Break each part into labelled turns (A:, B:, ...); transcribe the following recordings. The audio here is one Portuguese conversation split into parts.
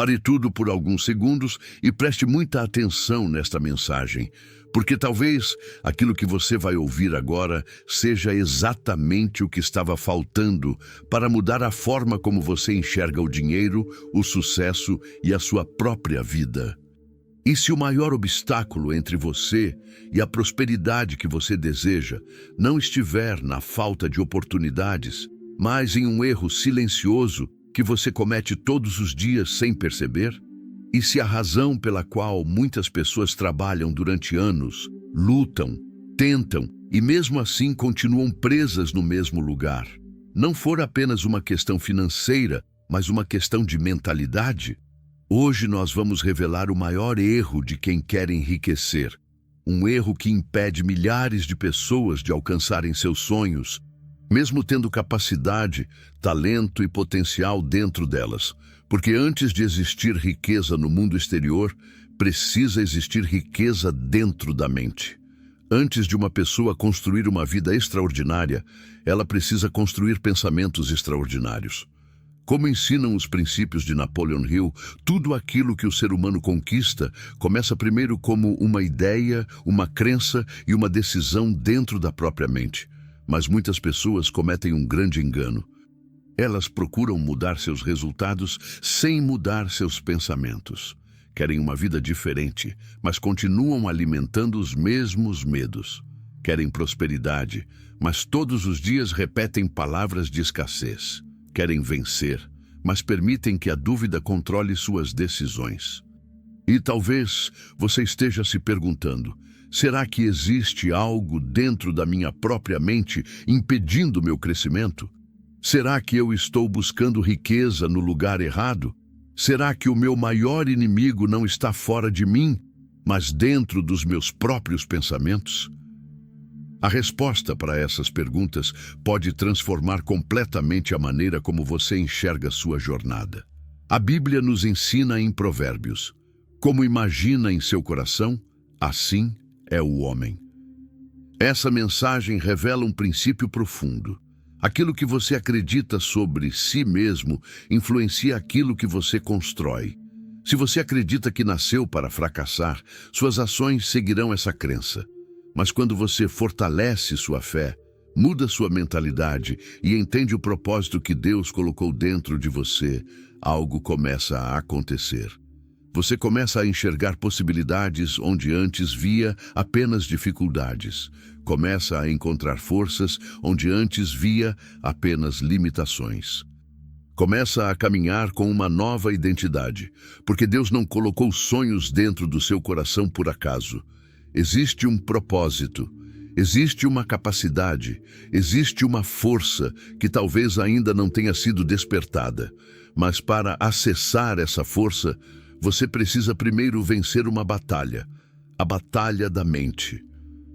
A: Pare tudo por alguns segundos e preste muita atenção nesta mensagem, porque talvez aquilo que você vai ouvir agora seja exatamente o que estava faltando para mudar a forma como você enxerga o dinheiro, o sucesso e a sua própria vida. E se o maior obstáculo entre você e a prosperidade que você deseja não estiver na falta de oportunidades, mas em um erro silencioso que você comete todos os dias sem perceber? E se a razão pela qual muitas pessoas trabalham durante anos, lutam, tentam e mesmo assim continuam presas no mesmo lugar, não for apenas uma questão financeira, mas uma questão de mentalidade? Hoje nós vamos revelar o maior erro de quem quer enriquecer. Um erro que impede milhares de pessoas de alcançarem seus sonhos, mesmo tendo capacidade, talento e potencial dentro delas. Porque antes de existir riqueza no mundo exterior, precisa existir riqueza dentro da mente. Antes de uma pessoa construir uma vida extraordinária, ela precisa construir pensamentos extraordinários. Como ensinam os princípios de Napoleon Hill, tudo aquilo que o ser humano conquista começa primeiro como uma ideia, uma crença e uma decisão dentro da própria mente. Mas muitas pessoas cometem um grande engano. Elas procuram mudar seus resultados sem mudar seus pensamentos. Querem uma vida diferente, mas continuam alimentando os mesmos medos. Querem prosperidade, mas todos os dias repetem palavras de escassez. Querem vencer, mas permitem que a dúvida controle suas decisões. E talvez você esteja se perguntando: será que existe algo dentro da minha própria mente impedindo meu crescimento? Será que eu estou buscando riqueza no lugar errado? Será que o meu maior inimigo não está fora de mim, mas dentro dos meus próprios pensamentos? A resposta para essas perguntas pode transformar completamente a maneira como você enxerga sua jornada. A Bíblia nos ensina em Provérbios: como imagina em seu coração, assim é o homem. Essa mensagem revela um princípio profundo. Aquilo que você acredita sobre si mesmo influencia aquilo que você constrói. Se você acredita que nasceu para fracassar, suas ações seguirão essa crença. Mas quando você fortalece sua fé, muda sua mentalidade e entende o propósito que Deus colocou dentro de você, algo começa a acontecer. Você começa a enxergar possibilidades onde antes via apenas dificuldades. Começa a encontrar forças onde antes via apenas limitações. Começa a caminhar com uma nova identidade, porque Deus não colocou sonhos dentro do seu coração por acaso. Existe um propósito, existe uma capacidade, existe uma força que talvez ainda não tenha sido despertada. Mas para acessar essa força, você precisa primeiro vencer uma batalha, a batalha da mente.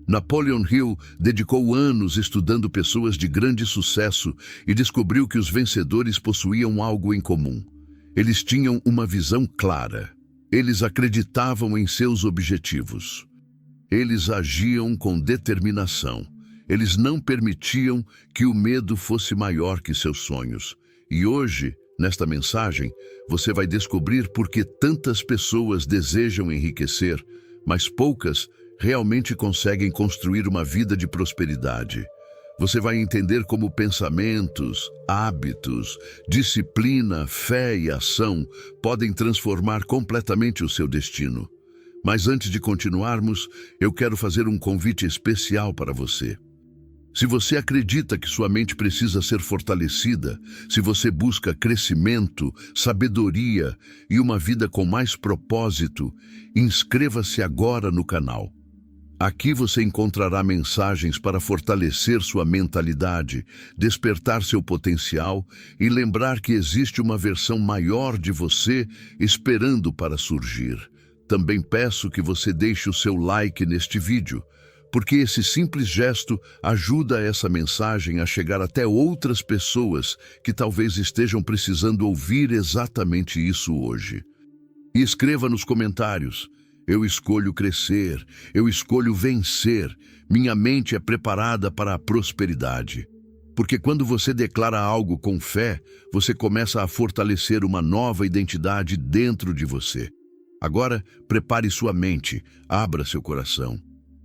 A: Napoleon Hill dedicou anos estudando pessoas de grande sucesso e descobriu que os vencedores possuíam algo em comum. Eles tinham uma visão clara. Eles acreditavam em seus objetivos. Eles agiam com determinação. Eles não permitiam que o medo fosse maior que seus sonhos. E hoje, nesta mensagem, você vai descobrir por que tantas pessoas desejam enriquecer, mas poucas realmente conseguem construir uma vida de prosperidade. Você vai entender como pensamentos, hábitos, disciplina, fé e ação podem transformar completamente o seu destino. Mas antes de continuarmos, eu quero fazer um convite especial para você. Se você acredita que sua mente precisa ser fortalecida, se você busca crescimento, sabedoria e uma vida com mais propósito, inscreva-se agora no canal. Aqui você encontrará mensagens para fortalecer sua mentalidade, despertar seu potencial e lembrar que existe uma versão maior de você esperando para surgir. Também peço que você deixe o seu like neste vídeo, porque esse simples gesto ajuda essa mensagem a chegar até outras pessoas que talvez estejam precisando ouvir exatamente isso hoje. E escreva nos comentários: eu escolho crescer, eu escolho vencer, minha mente é preparada para a prosperidade. Porque quando você declara algo com fé, você começa a fortalecer uma nova identidade dentro de você. Agora, prepare sua mente, abra seu coração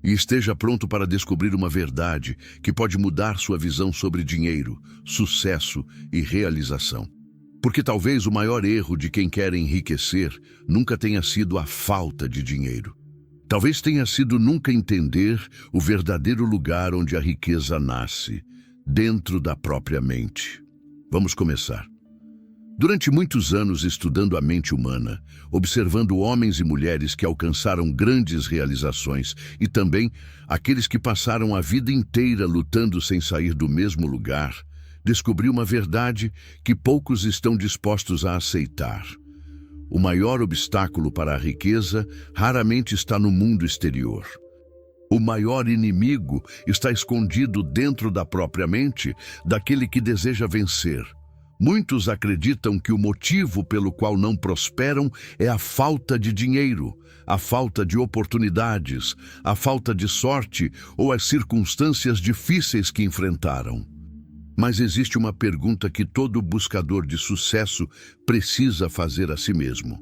A: e esteja pronto para descobrir uma verdade que pode mudar sua visão sobre dinheiro, sucesso e realização. Porque talvez o maior erro de quem quer enriquecer nunca tenha sido a falta de dinheiro. Talvez tenha sido nunca entender o verdadeiro lugar onde a riqueza nasce, dentro da própria mente. Vamos começar. Durante muitos anos estudando a mente humana, observando homens e mulheres que alcançaram grandes realizações e também aqueles que passaram a vida inteira lutando sem sair do mesmo lugar, descobri uma verdade que poucos estão dispostos a aceitar. O maior obstáculo para a riqueza raramente está no mundo exterior. O maior inimigo está escondido dentro da própria mente daquele que deseja vencer. Muitos acreditam que o motivo pelo qual não prosperam é a falta de dinheiro, a falta de oportunidades, a falta de sorte ou as circunstâncias difíceis que enfrentaram. Mas existe uma pergunta que todo buscador de sucesso precisa fazer a si mesmo.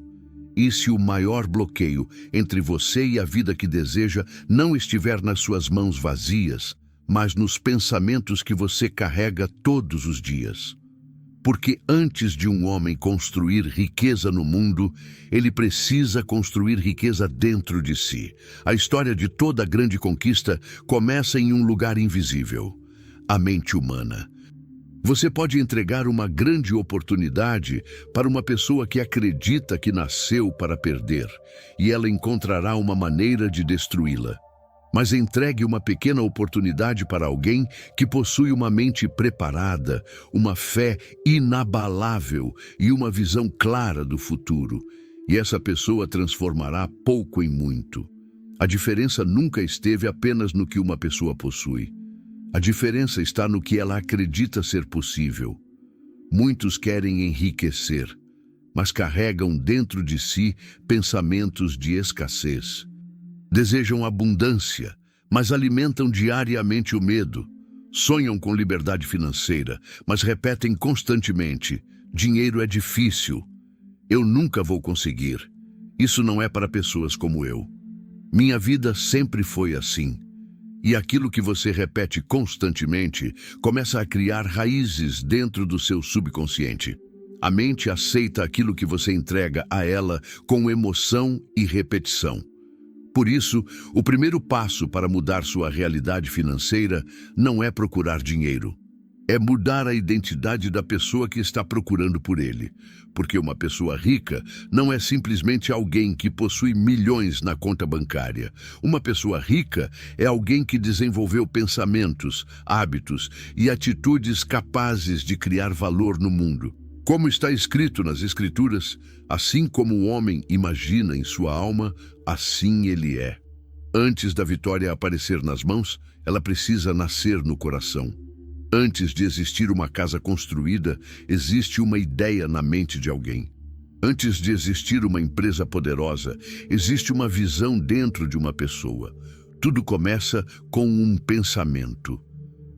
A: E se o maior bloqueio entre você e a vida que deseja não estiver nas suas mãos vazias, mas nos pensamentos que você carrega todos os dias? Porque antes de um homem construir riqueza no mundo, ele precisa construir riqueza dentro de si. A história de toda grande conquista começa em um lugar invisível, a mente humana. Você pode entregar uma grande oportunidade para uma pessoa que acredita que nasceu para perder, e ela encontrará uma maneira de destruí-la. Mas entregue uma pequena oportunidade para alguém que possui uma mente preparada, uma fé inabalável e uma visão clara do futuro. E essa pessoa transformará pouco em muito. A diferença nunca esteve apenas no que uma pessoa possui. A diferença está no que ela acredita ser possível. Muitos querem enriquecer, mas carregam dentro de si pensamentos de escassez. Desejam abundância, mas alimentam diariamente o medo. Sonham com liberdade financeira, mas repetem constantemente: dinheiro é difícil. Eu nunca vou conseguir. Isso não é para pessoas como eu. Minha vida sempre foi assim. E aquilo que você repete constantemente começa a criar raízes dentro do seu subconsciente. A mente aceita aquilo que você entrega a ela com emoção e repetição. Por isso, o primeiro passo para mudar sua realidade financeira não é procurar dinheiro. É mudar a identidade da pessoa que está procurando por ele. Porque uma pessoa rica não é simplesmente alguém que possui milhões na conta bancária. Uma pessoa rica é alguém que desenvolveu pensamentos, hábitos e atitudes capazes de criar valor no mundo. Como está escrito nas Escrituras, assim como o homem imagina em sua alma, assim ele é. Antes da vitória aparecer nas mãos, ela precisa nascer no coração. Antes de existir uma casa construída, existe uma ideia na mente de alguém. Antes de existir uma empresa poderosa, existe uma visão dentro de uma pessoa. Tudo começa com um pensamento.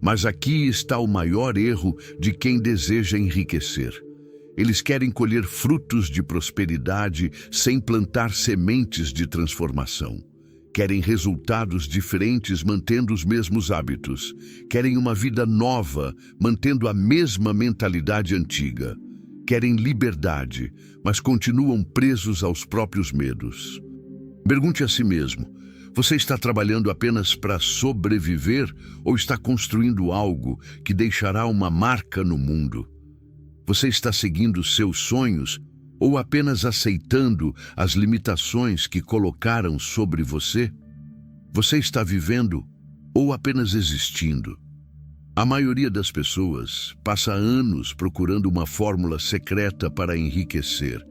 A: Mas aqui está o maior erro de quem deseja enriquecer. Eles querem colher frutos de prosperidade sem plantar sementes de transformação. Querem resultados diferentes mantendo os mesmos hábitos. Querem uma vida nova, mantendo a mesma mentalidade antiga. Querem liberdade, mas continuam presos aos próprios medos. Pergunte a si mesmo: você está trabalhando apenas para sobreviver ou está construindo algo que deixará uma marca no mundo? Você está seguindo seus sonhos ou apenas aceitando as limitações que colocaram sobre você? Você está vivendo ou apenas existindo? A maioria das pessoas passa anos procurando uma fórmula secreta para enriquecer,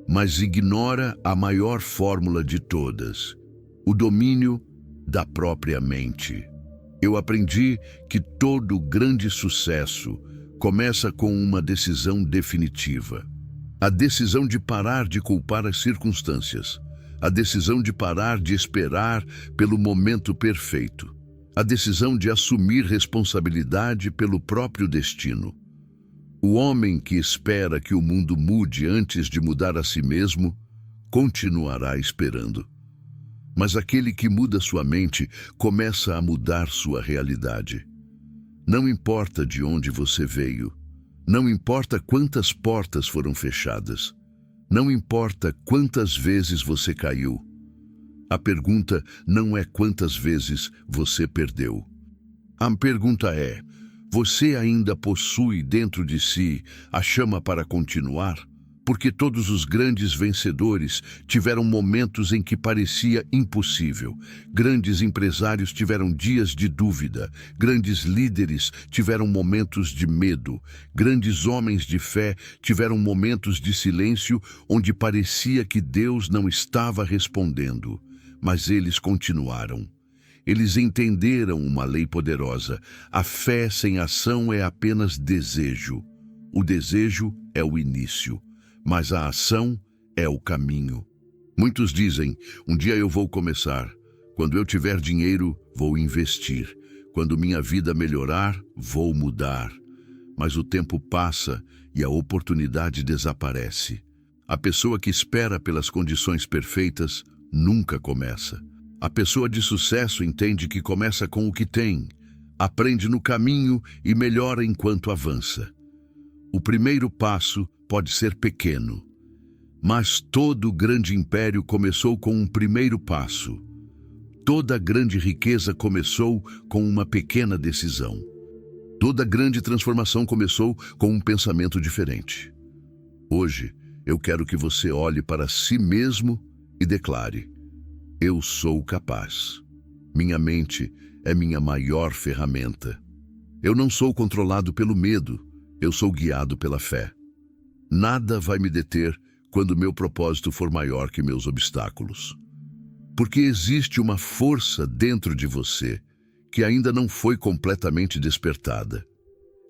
A: mas ignora a maior fórmula de todas: o domínio da própria mente. Eu aprendi que todo grande sucesso começa com uma decisão definitiva. A decisão de parar de culpar as circunstâncias. A decisão de parar de esperar pelo momento perfeito. a decisão de assumir responsabilidade pelo próprio destino. O homem que espera que o mundo mude antes de mudar a si mesmo, continuará esperando. Mas aquele que muda sua mente começa a mudar sua realidade. Não importa de onde você veio, não importa quantas portas foram fechadas, não importa quantas vezes você caiu. A pergunta não é quantas vezes você perdeu. A pergunta é: você ainda possui dentro de si a chama para continuar? Porque todos os grandes vencedores tiveram momentos em que parecia impossível. Grandes empresários tiveram dias de dúvida. Grandes líderes tiveram momentos de medo. Grandes homens de fé tiveram momentos de silêncio onde parecia que Deus não estava respondendo. Mas eles continuaram. Eles entenderam uma lei poderosa. A fé sem ação é apenas desejo. O desejo é o início, mas a ação é o caminho. Muitos dizem: um dia eu vou começar. Quando eu tiver dinheiro, vou investir. Quando minha vida melhorar, vou mudar. Mas o tempo passa e a oportunidade desaparece. A pessoa que espera pelas condições perfeitas nunca começa. A pessoa de sucesso entende que começa com o que tem, aprende no caminho e melhora enquanto avança. O primeiro passo pode ser pequeno, mas todo grande império começou com um primeiro passo. Toda grande riqueza começou com uma pequena decisão. Toda grande transformação começou com um pensamento diferente. Hoje, eu quero que você olhe para si mesmo e declare: eu sou capaz. Minha mente é minha maior ferramenta. Eu não sou controlado pelo medo, eu sou guiado pela fé. Nada vai me deter quando meu propósito for maior que meus obstáculos. Porque existe uma força dentro de você que ainda não foi completamente despertada.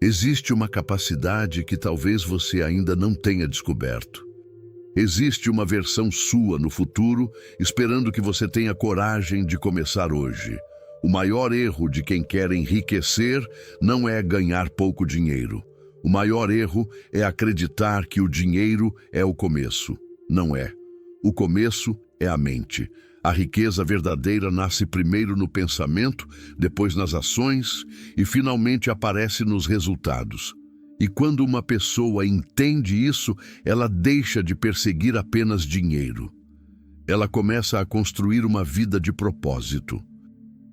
A: Existe uma capacidade que talvez você ainda não tenha descoberto. Existe uma versão sua no futuro, esperando que você tenha coragem de começar hoje. O maior erro de quem quer enriquecer não é ganhar pouco dinheiro. O maior erro é acreditar que o dinheiro é o começo. Não é. O começo é a mente. A riqueza verdadeira nasce primeiro no pensamento, depois nas ações e finalmente aparece nos resultados. E quando uma pessoa entende isso, ela deixa de perseguir apenas dinheiro. Ela começa a construir uma vida de propósito.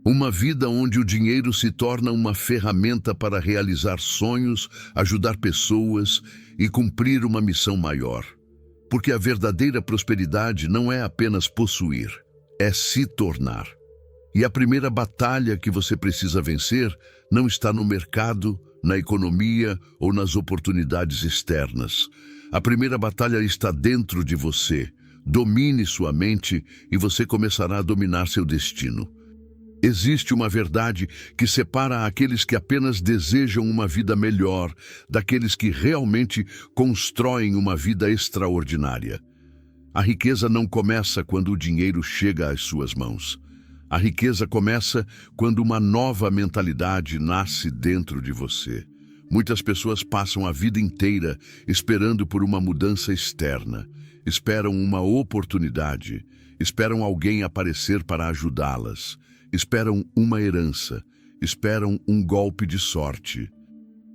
A: Uma vida onde o dinheiro se torna uma ferramenta para realizar sonhos, ajudar pessoas e cumprir uma missão maior. Porque a verdadeira prosperidade não é apenas possuir, é se tornar. E a primeira batalha que você precisa vencer não está no mercado, na economia ou nas oportunidades externas. A primeira batalha está dentro de você. Domine sua mente e você começará a dominar seu destino. Existe uma verdade que separa aqueles que apenas desejam uma vida melhor daqueles que realmente constroem uma vida extraordinária. A riqueza não começa quando o dinheiro chega às suas mãos. A riqueza começa quando uma nova mentalidade nasce dentro de você. Muitas pessoas passam a vida inteira esperando por uma mudança externa. Esperam uma oportunidade. Esperam alguém aparecer para ajudá-las. Esperam uma herança. Esperam um golpe de sorte.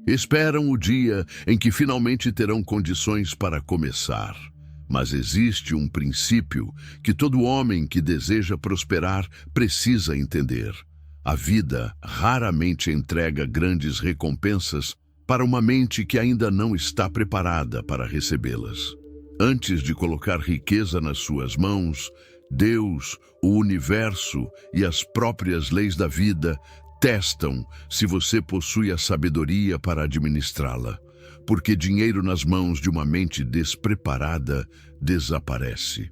A: Esperam o dia em que finalmente terão condições para começar. Mas existe um princípio que todo homem que deseja prosperar precisa entender. A vida raramente entrega grandes recompensas para uma mente que ainda não está preparada para recebê-las. Antes de colocar riqueza nas suas mãos, Deus, o universo e as próprias leis da vida testam se você possui a sabedoria para administrá-la. Porque dinheiro nas mãos de uma mente despreparada desaparece.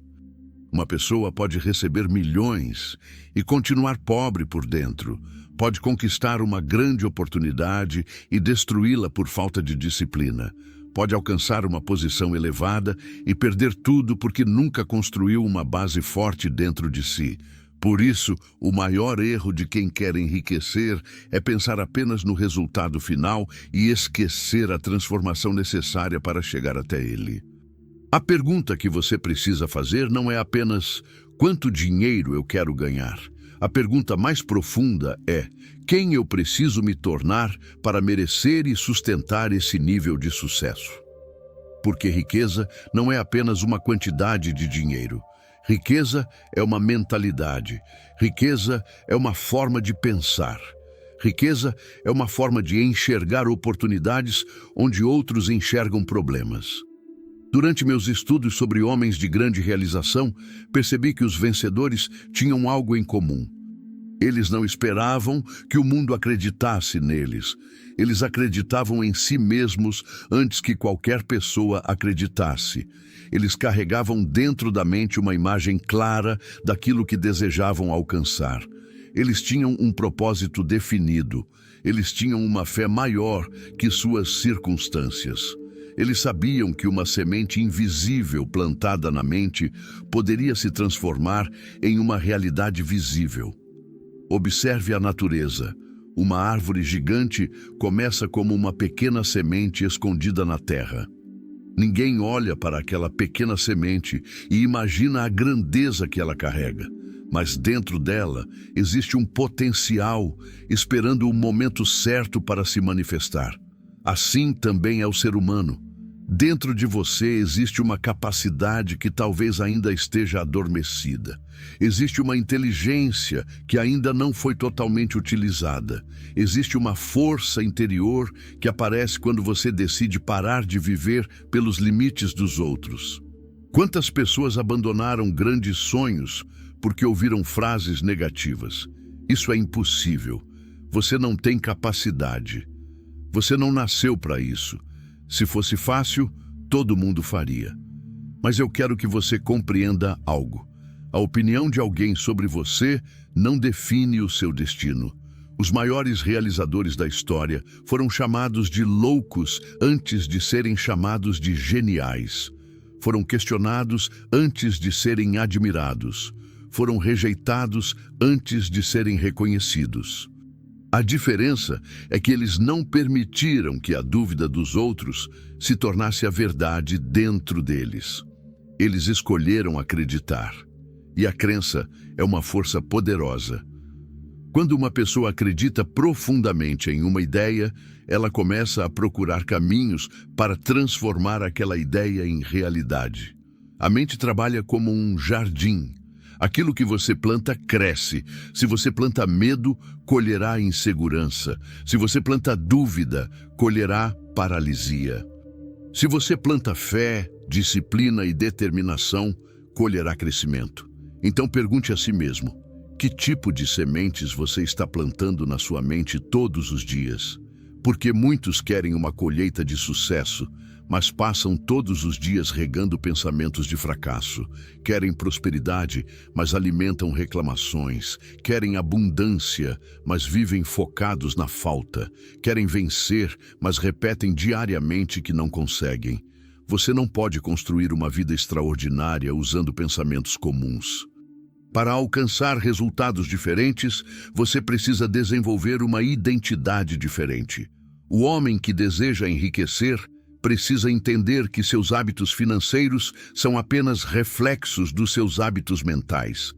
A: Uma pessoa pode receber milhões e continuar pobre por dentro. Pode conquistar uma grande oportunidade e destruí-la por falta de disciplina. Pode alcançar uma posição elevada e perder tudo porque nunca construiu uma base forte dentro de si. Por isso, o maior erro de quem quer enriquecer é pensar apenas no resultado final e esquecer a transformação necessária para chegar até ele. A pergunta que você precisa fazer não é apenas quanto dinheiro eu quero ganhar. A pergunta mais profunda é quem eu preciso me tornar para merecer e sustentar esse nível de sucesso. Porque riqueza não é apenas uma quantidade de dinheiro. Riqueza é uma mentalidade. Riqueza é uma forma de pensar. Riqueza é uma forma de enxergar oportunidades onde outros enxergam problemas. Durante meus estudos sobre homens de grande realização, percebi que os vencedores tinham algo em comum. Eles não esperavam que o mundo acreditasse neles. Eles acreditavam em si mesmos antes que qualquer pessoa acreditasse. Eles carregavam dentro da mente uma imagem clara daquilo que desejavam alcançar. Eles tinham um propósito definido. Eles tinham uma fé maior que suas circunstâncias. Eles sabiam que uma semente invisível plantada na mente poderia se transformar em uma realidade visível. Observe a natureza. Uma árvore gigante começa como uma pequena semente escondida na terra. Ninguém olha para aquela pequena semente e imagina a grandeza que ela carrega. Mas dentro dela existe um potencial esperando o momento certo para se manifestar. Assim também é o ser humano. Dentro de você existe uma capacidade que talvez ainda esteja adormecida. Existe uma inteligência que ainda não foi totalmente utilizada. Existe uma força interior que aparece quando você decide parar de viver pelos limites dos outros. Quantas pessoas abandonaram grandes sonhos porque ouviram frases negativas? Isso é impossível. Você não tem capacidade. Você não nasceu para isso. Se fosse fácil, todo mundo faria. Mas eu quero que você compreenda algo. A opinião de alguém sobre você não define o seu destino. Os maiores realizadores da história foram chamados de loucos antes de serem chamados de geniais. Foram questionados antes de serem admirados. Foram rejeitados antes de serem reconhecidos. A diferença é que eles não permitiram que a dúvida dos outros se tornasse a verdade dentro deles. Eles escolheram acreditar. E a crença é uma força poderosa. Quando uma pessoa acredita profundamente em uma ideia, ela começa a procurar caminhos para transformar aquela ideia em realidade. A mente trabalha como um jardim. Aquilo que você planta cresce. Se você planta medo, colherá insegurança. Se você planta dúvida, colherá paralisia. Se você planta fé, disciplina e determinação, colherá crescimento. Então pergunte a si mesmo, que tipo de sementes você está plantando na sua mente todos os dias? Porque muitos querem uma colheita de sucesso, mas passam todos os dias regando pensamentos de fracasso. Querem prosperidade, mas alimentam reclamações. Querem abundância, mas vivem focados na falta. Querem vencer, mas repetem diariamente que não conseguem. Você não pode construir uma vida extraordinária usando pensamentos comuns. Para alcançar resultados diferentes, você precisa desenvolver uma identidade diferente. O homem que deseja enriquecer precisa entender que seus hábitos financeiros são apenas reflexos dos seus hábitos mentais.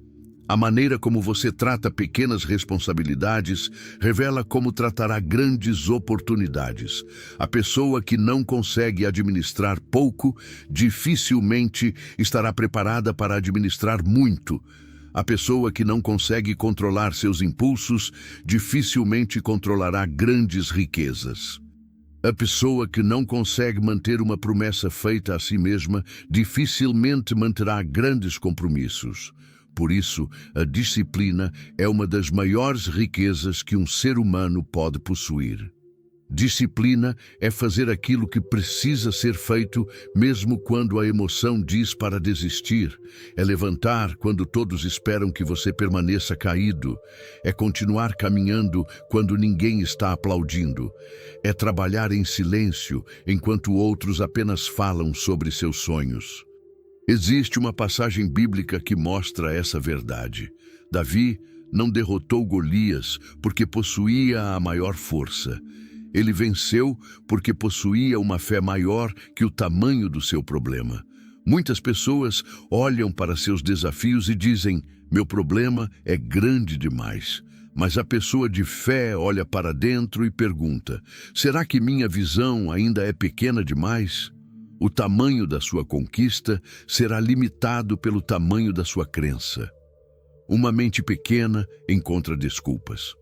A: A maneira como você trata pequenas responsabilidades revela como tratará grandes oportunidades. A pessoa que não consegue administrar pouco dificilmente estará preparada para administrar muito. A pessoa que não consegue controlar seus impulsos dificilmente controlará grandes riquezas. A pessoa que não consegue manter uma promessa feita a si mesma dificilmente manterá grandes compromissos. Por isso, a disciplina é uma das maiores riquezas que um ser humano pode possuir. Disciplina é fazer aquilo que precisa ser feito, mesmo quando a emoção diz para desistir. É levantar quando todos esperam que você permaneça caído. É continuar caminhando quando ninguém está aplaudindo. É trabalhar em silêncio enquanto outros apenas falam sobre seus sonhos. Existe uma passagem bíblica que mostra essa verdade. Davi não derrotou Golias porque possuía a maior força. Ele venceu porque possuía uma fé maior que o tamanho do seu problema. Muitas pessoas olham para seus desafios e dizem: meu problema é grande demais. Mas a pessoa de fé olha para dentro e pergunta: será que minha visão ainda é pequena demais? O tamanho da sua conquista será limitado pelo tamanho da sua crença. Uma mente pequena encontra desculpas.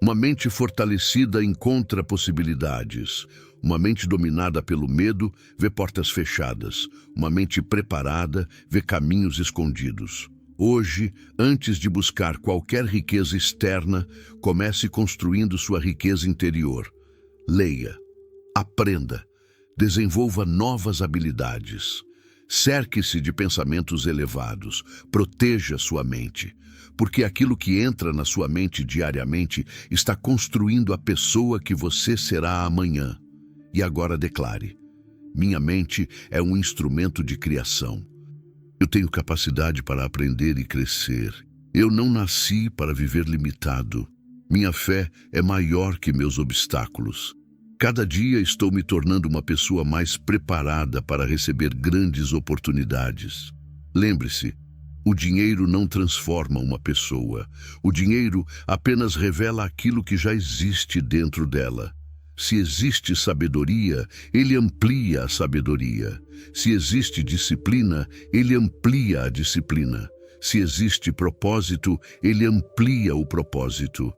A: Uma mente fortalecida encontra possibilidades. Uma mente dominada pelo medo vê portas fechadas. Uma mente preparada vê caminhos escondidos. Hoje, antes de buscar qualquer riqueza externa, comece construindo sua riqueza interior. Leia, aprenda, desenvolva novas habilidades. Cerque-se de pensamentos elevados, proteja sua mente, porque aquilo que entra na sua mente diariamente está construindo a pessoa que você será amanhã. E agora declare: minha mente é um instrumento de criação. Eu tenho capacidade para aprender e crescer. Eu não nasci para viver limitado. Minha fé é maior que meus obstáculos. Cada dia estou me tornando uma pessoa mais preparada para receber grandes oportunidades. Lembre-se, o dinheiro não transforma uma pessoa. O dinheiro apenas revela aquilo que já existe dentro dela. Se existe sabedoria, ele amplia a sabedoria. Se existe disciplina, ele amplia a disciplina. Se existe propósito, ele amplia o propósito.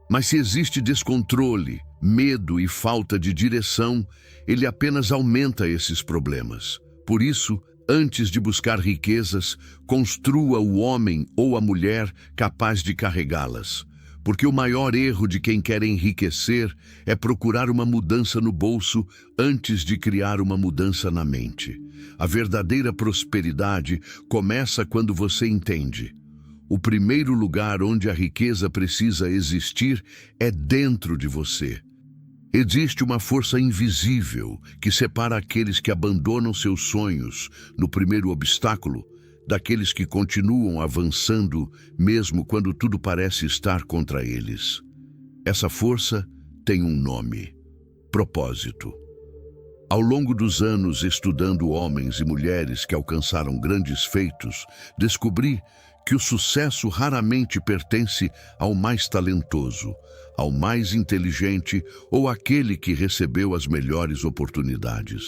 A: Mas se existe descontrole, medo e falta de direção, ele apenas aumenta esses problemas. Por isso, antes de buscar riquezas, construa o homem ou a mulher capaz de carregá-las. Porque o maior erro de quem quer enriquecer é procurar uma mudança no bolso antes de criar uma mudança na mente. A verdadeira prosperidade começa quando você entende: o primeiro lugar onde a riqueza precisa existir é dentro de você. Existe uma força invisível que separa aqueles que abandonam seus sonhos no primeiro obstáculo daqueles que continuam avançando mesmo quando tudo parece estar contra eles. Essa força tem um nome: propósito. Ao longo dos anos estudando homens e mulheres que alcançaram grandes feitos, descobri que o sucesso raramente pertence ao mais talentoso, ao mais inteligente ou àquele que recebeu as melhores oportunidades.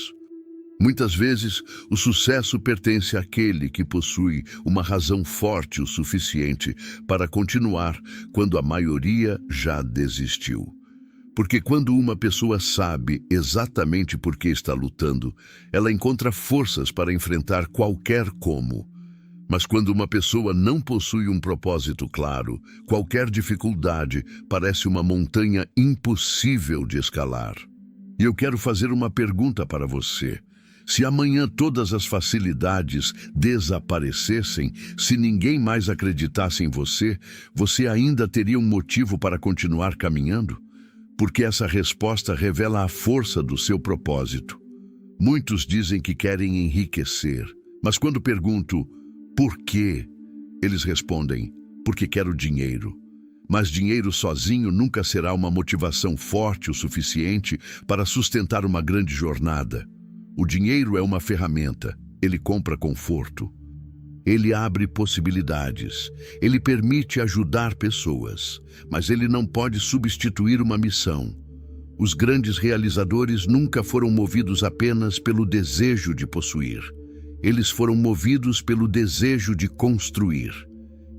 A: Muitas vezes, o sucesso pertence àquele que possui uma razão forte o suficiente para continuar quando a maioria já desistiu. Porque quando uma pessoa sabe exatamente por que está lutando, ela encontra forças para enfrentar qualquer como. Mas quando uma pessoa não possui um propósito claro, qualquer dificuldade parece uma montanha impossível de escalar. E eu quero fazer uma pergunta para você. Se amanhã todas as facilidades desaparecessem, se ninguém mais acreditasse em você, você ainda teria um motivo para continuar caminhando? Porque essa resposta revela a força do seu propósito. Muitos dizem que querem enriquecer, mas quando pergunto por quê, eles respondem: porque quero dinheiro. Mas dinheiro sozinho nunca será uma motivação forte o suficiente para sustentar uma grande jornada. O dinheiro é uma ferramenta, ele compra conforto. Ele abre possibilidades, ele permite ajudar pessoas, mas ele não pode substituir uma missão. Os grandes realizadores nunca foram movidos apenas pelo desejo de possuir. Eles foram movidos pelo desejo de construir.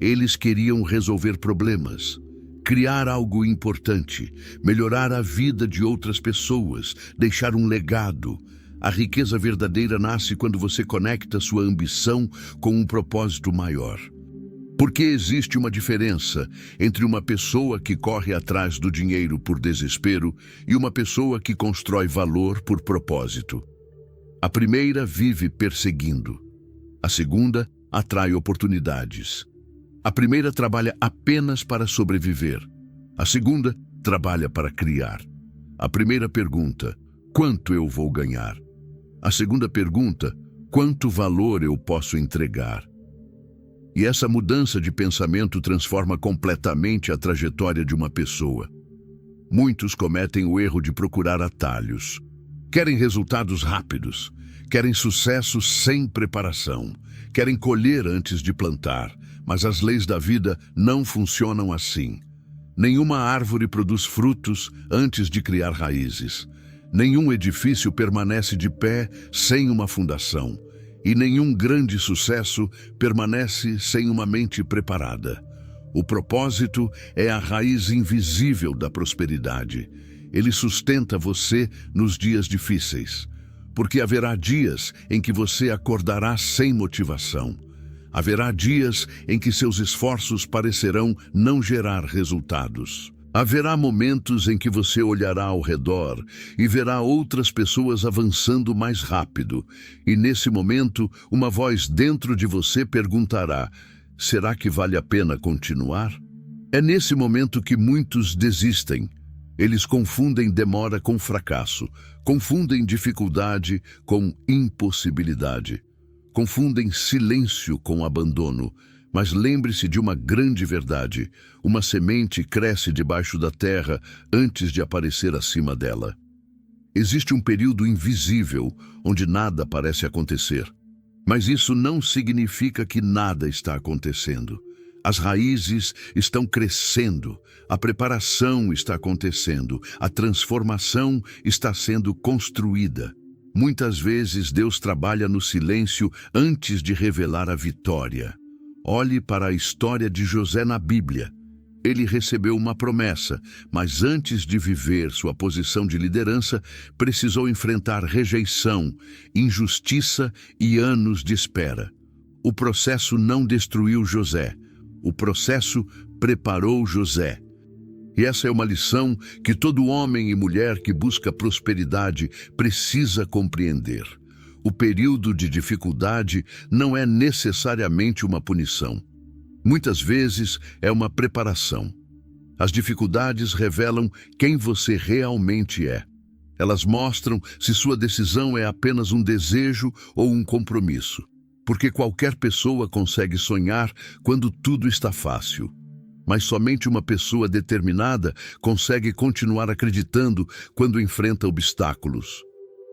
A: Eles queriam resolver problemas, criar algo importante, melhorar a vida de outras pessoas, deixar um legado. A riqueza verdadeira nasce quando você conecta sua ambição com um propósito maior. Porque existe uma diferença entre uma pessoa que corre atrás do dinheiro por desespero e uma pessoa que constrói valor por propósito. A primeira vive perseguindo. A segunda atrai oportunidades. A primeira trabalha apenas para sobreviver. A segunda trabalha para criar. A primeira pergunta: quanto eu vou ganhar? A segunda pergunta: quanto valor eu posso entregar. E essa mudança de pensamento transforma completamente a trajetória de uma pessoa. Muitos cometem o erro de procurar atalhos. Querem resultados rápidos, querem sucesso sem preparação, querem colher antes de plantar, mas as leis da vida não funcionam assim. Nenhuma árvore produz frutos antes de criar raízes. Nenhum edifício permanece de pé sem uma fundação. E nenhum grande sucesso permanece sem uma mente preparada. O propósito é a raiz invisível da prosperidade. Ele sustenta você nos dias difíceis, porque haverá dias em que você acordará sem motivação. Haverá dias em que seus esforços parecerão não gerar resultados. Haverá momentos em que você olhará ao redor e verá outras pessoas avançando mais rápido. E nesse momento, uma voz dentro de você perguntará: será que vale a pena continuar? É nesse momento que muitos desistem. Eles confundem demora com fracasso, confundem dificuldade com impossibilidade, confundem silêncio com abandono. Mas lembre-se de uma grande verdade: uma semente cresce debaixo da terra antes de aparecer acima dela. Existe um período invisível onde nada parece acontecer. Mas isso não significa que nada está acontecendo. As raízes estão crescendo, a preparação está acontecendo, a transformação está sendo construída. Muitas vezes Deus trabalha no silêncio antes de revelar a vitória. Olhe para a história de José na Bíblia. Ele recebeu uma promessa, mas antes de viver sua posição de liderança, precisou enfrentar rejeição, injustiça e anos de espera. O processo não destruiu José. O processo preparou José. E essa é uma lição que todo homem e mulher que busca prosperidade precisa compreender. O período de dificuldade não é necessariamente uma punição. Muitas vezes é uma preparação. As dificuldades revelam quem você realmente é. Elas mostram se sua decisão é apenas um desejo ou um compromisso. Porque qualquer pessoa consegue sonhar quando tudo está fácil. Mas somente uma pessoa determinada consegue continuar acreditando quando enfrenta obstáculos.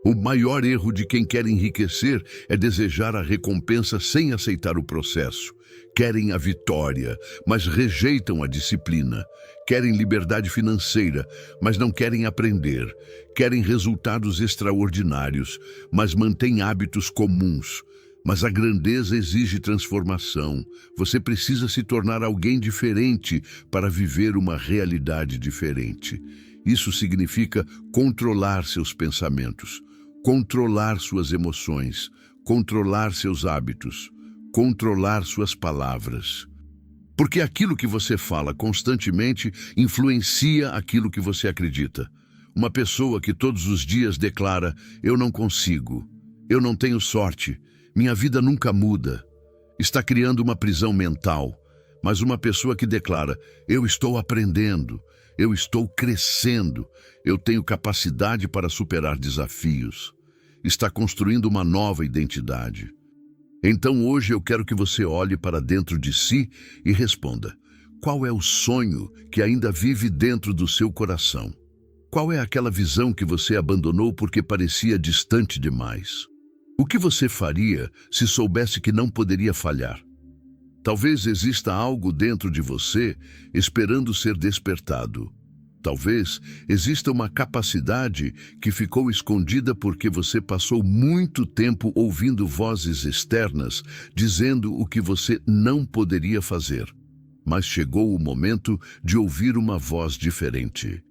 A: O maior erro de quem quer enriquecer é desejar a recompensa sem aceitar o processo. Querem a vitória, mas rejeitam a disciplina. Querem liberdade financeira, mas não querem aprender. Querem resultados extraordinários, mas mantêm hábitos comuns. Mas a grandeza exige transformação. Você precisa se tornar alguém diferente para viver uma realidade diferente. Isso significa controlar seus pensamentos, controlar suas emoções, controlar seus hábitos, controlar suas palavras. Porque aquilo que você fala constantemente influencia aquilo que você acredita. Uma pessoa que todos os dias declara: eu não consigo, eu não tenho sorte, minha vida nunca muda, está criando uma prisão mental. Mas uma pessoa que declara: eu estou aprendendo, eu estou crescendo, eu tenho capacidade para superar desafios, está construindo uma nova identidade. Então hoje eu quero que você olhe para dentro de si e responda: qual é o sonho que ainda vive dentro do seu coração? Qual é aquela visão que você abandonou porque parecia distante demais? O que você faria se soubesse que não poderia falhar? Talvez exista algo dentro de você esperando ser despertado. Talvez exista uma capacidade que ficou escondida porque você passou muito tempo ouvindo vozes externas dizendo o que você não poderia fazer. Mas chegou o momento de ouvir uma voz diferente.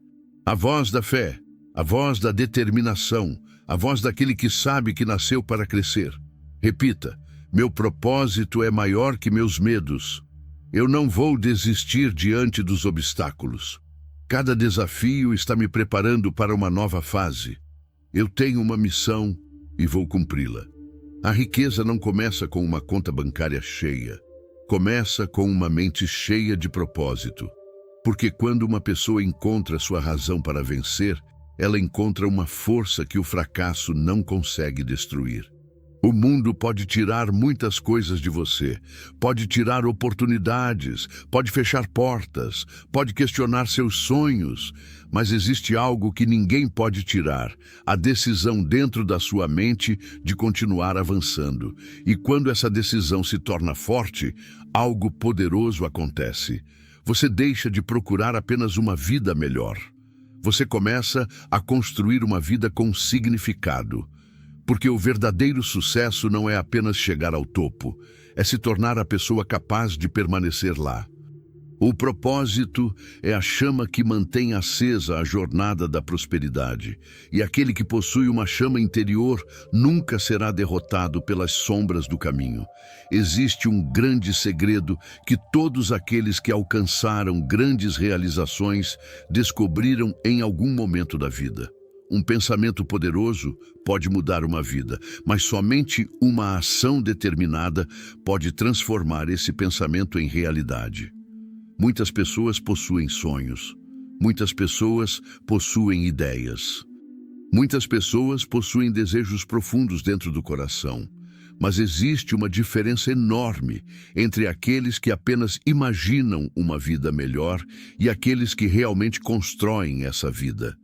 A: A voz da fé, a voz da determinação, a voz daquele que sabe que nasceu para crescer. Repita: meu propósito é maior que meus medos. Eu não vou desistir diante dos obstáculos. Cada desafio está me preparando para uma nova fase. Eu tenho uma missão e vou cumpri-la. A riqueza não começa com uma conta bancária cheia. Começa com uma mente cheia de propósito. Porque quando uma pessoa encontra sua razão para vencer, ela encontra uma força que o fracasso não consegue destruir. O mundo pode tirar muitas coisas de você, pode tirar oportunidades, pode fechar portas, pode questionar seus sonhos, mas existe algo que ninguém pode tirar: a decisão dentro da sua mente de continuar avançando. E quando essa decisão se torna forte, algo poderoso acontece. Você deixa de procurar apenas uma vida melhor. Você começa a construir uma vida com significado. Porque o verdadeiro sucesso não é apenas chegar ao topo, é se tornar a pessoa capaz de permanecer lá. O propósito é a chama que mantém acesa a jornada da prosperidade, e aquele que possui uma chama interior nunca será derrotado pelas sombras do caminho. Existe um grande segredo que todos aqueles que alcançaram grandes realizações descobriram em algum momento da vida. Um pensamento poderoso pode mudar uma vida, mas somente uma ação determinada pode transformar esse pensamento em realidade. Muitas pessoas possuem sonhos. Muitas pessoas possuem ideias. Muitas pessoas possuem desejos profundos dentro do coração. Mas existe uma diferença enorme entre aqueles que apenas imaginam uma vida melhor e aqueles que realmente constroem essa vida.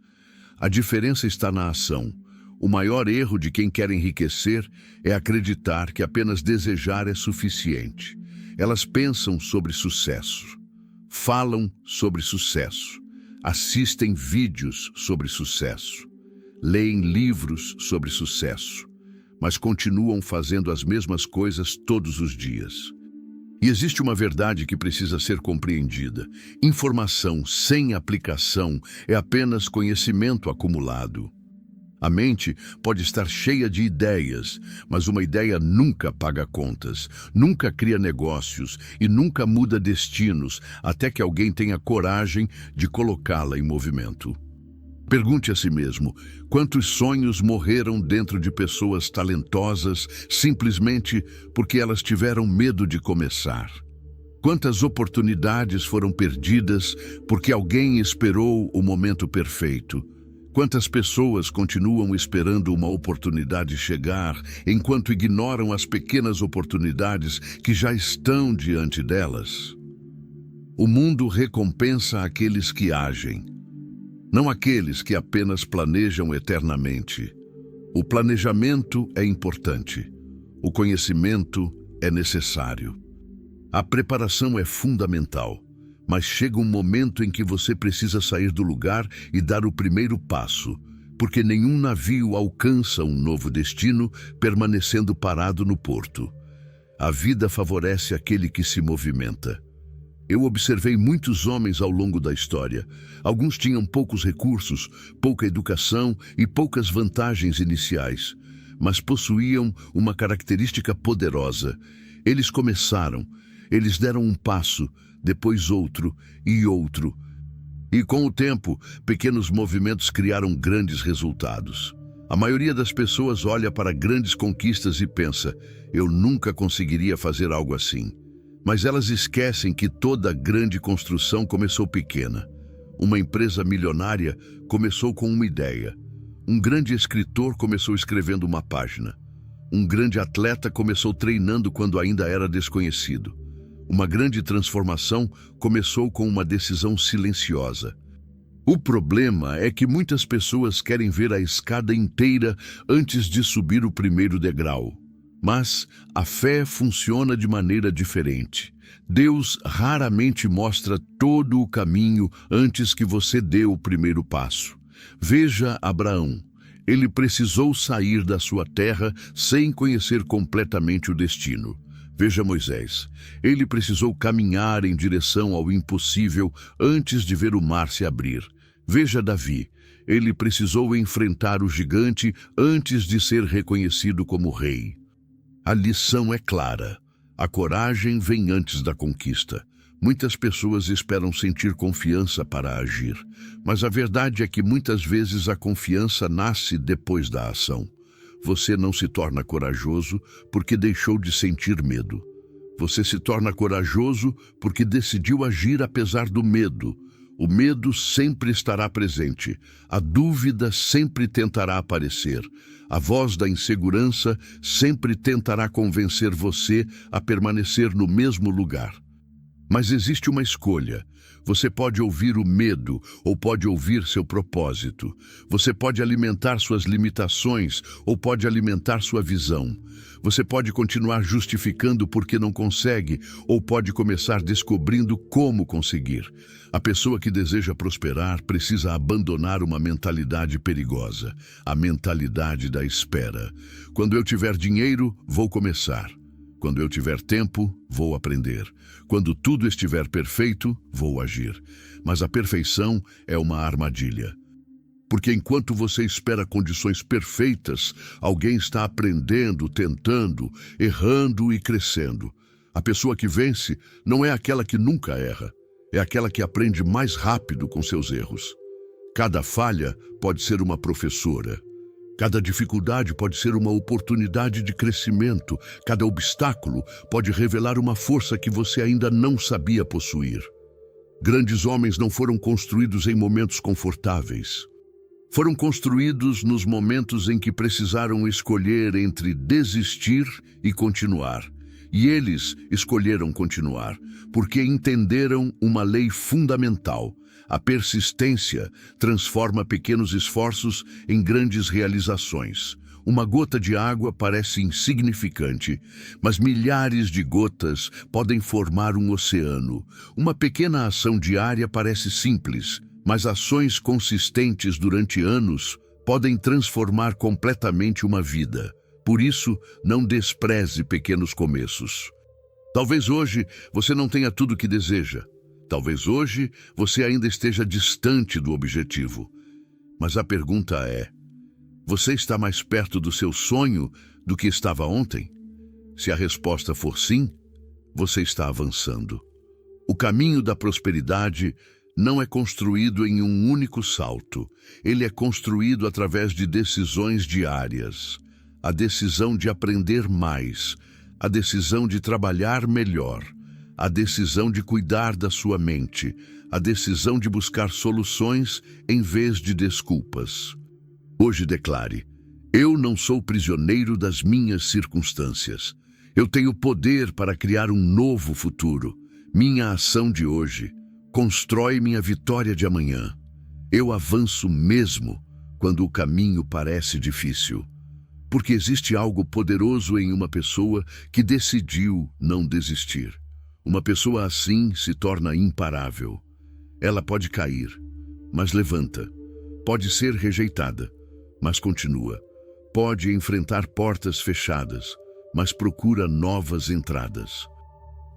A: A diferença está na ação. O maior erro de quem quer enriquecer é acreditar que apenas desejar é suficiente. Elas pensam sobre sucesso, falam sobre sucesso, assistem vídeos sobre sucesso, leem livros sobre sucesso, mas continuam fazendo as mesmas coisas todos os dias. E existe uma verdade que precisa ser compreendida. Informação sem aplicação é apenas conhecimento acumulado. A mente pode estar cheia de ideias, mas uma ideia nunca paga contas, nunca cria negócios e nunca muda destinos até que alguém tenha coragem de colocá-la em movimento. Pergunte a si mesmo: quantos sonhos morreram dentro de pessoas talentosas simplesmente porque elas tiveram medo de começar? Quantas oportunidades foram perdidas porque alguém esperou o momento perfeito? Quantas pessoas continuam esperando uma oportunidade chegar enquanto ignoram as pequenas oportunidades que já estão diante delas? O mundo recompensa aqueles que agem, não aqueles que apenas planejam eternamente. O planejamento é importante. O conhecimento é necessário. A preparação é fundamental, mas chega um momento em que você precisa sair do lugar e dar o primeiro passo, porque nenhum navio alcança um novo destino permanecendo parado no porto. A vida favorece aquele que se movimenta. Eu observei muitos homens ao longo da história. Alguns tinham poucos recursos, pouca educação e poucas vantagens iniciais, mas possuíam uma característica poderosa. Eles começaram, eles deram um passo, depois outro e outro. E com o tempo, pequenos movimentos criaram grandes resultados. A maioria das pessoas olha para grandes conquistas e pensa: eu nunca conseguiria fazer algo assim. Mas elas esquecem que toda grande construção começou pequena. Uma empresa milionária começou com uma ideia. Um grande escritor começou escrevendo uma página. Um grande atleta começou treinando quando ainda era desconhecido. Uma grande transformação começou com uma decisão silenciosa. O problema é que muitas pessoas querem ver a escada inteira antes de subir o primeiro degrau. Mas a fé funciona de maneira diferente. Deus raramente mostra todo o caminho antes que você dê o primeiro passo. Veja Abraão. Ele precisou sair da sua terra sem conhecer completamente o destino. Veja Moisés. Ele precisou caminhar em direção ao impossível antes de ver o mar se abrir. Veja Davi. Ele precisou enfrentar o gigante antes de ser reconhecido como rei. A lição é clara. A coragem vem antes da conquista. Muitas pessoas esperam sentir confiança para agir, mas a verdade é que muitas vezes a confiança nasce depois da ação. Você não se torna corajoso porque deixou de sentir medo. Você se torna corajoso porque decidiu agir apesar do medo. O medo sempre estará presente, a dúvida sempre tentará aparecer, a voz da insegurança sempre tentará convencer você a permanecer no mesmo lugar. Mas existe uma escolha. Você pode ouvir o medo ou pode ouvir seu propósito. Você pode alimentar suas limitações ou pode alimentar sua visão. Você pode continuar justificando porque não consegue ou pode começar descobrindo como conseguir. A pessoa que deseja prosperar precisa abandonar uma mentalidade perigosa, a mentalidade da espera. Quando eu tiver dinheiro, vou começar. Quando eu tiver tempo, vou aprender. Quando tudo estiver perfeito, vou agir. Mas a perfeição é uma armadilha. Porque enquanto você espera condições perfeitas, alguém está aprendendo, tentando, errando e crescendo. A pessoa que vence não é aquela que nunca erra, é aquela que aprende mais rápido com seus erros. Cada falha pode ser uma professora. Cada dificuldade pode ser uma oportunidade de crescimento. Cada obstáculo pode revelar uma força que você ainda não sabia possuir. Grandes homens não foram construídos em momentos confortáveis. Foram construídos nos momentos em que precisaram escolher entre desistir e continuar. E eles escolheram continuar, porque entenderam uma lei fundamental. A persistência transforma pequenos esforços em grandes realizações. Uma gota de água parece insignificante, mas milhares de gotas podem formar um oceano. Uma pequena ação diária parece simples, mas ações consistentes durante anos podem transformar completamente uma vida. Por isso, não despreze pequenos começos. Talvez hoje você não tenha tudo o que deseja. Talvez hoje você ainda esteja distante do objetivo. Mas a pergunta é: você está mais perto do seu sonho do que estava ontem? Se a resposta for sim, você está avançando. O caminho da prosperidade não é construído em um único salto. Ele é construído através de decisões diárias. A decisão de aprender mais, a decisão de trabalhar melhor, a decisão de cuidar da sua mente, a decisão de buscar soluções em vez de desculpas. Hoje declare: eu não sou prisioneiro das minhas circunstâncias. Eu tenho poder para criar um novo futuro. Minha ação de hoje constrói minha vitória de amanhã. Eu avanço mesmo quando o caminho parece difícil. Porque existe algo poderoso em uma pessoa que decidiu não desistir. Uma pessoa assim se torna imparável. Ela pode cair, mas levanta. Pode ser rejeitada, mas continua. Pode enfrentar portas fechadas, mas procura novas entradas.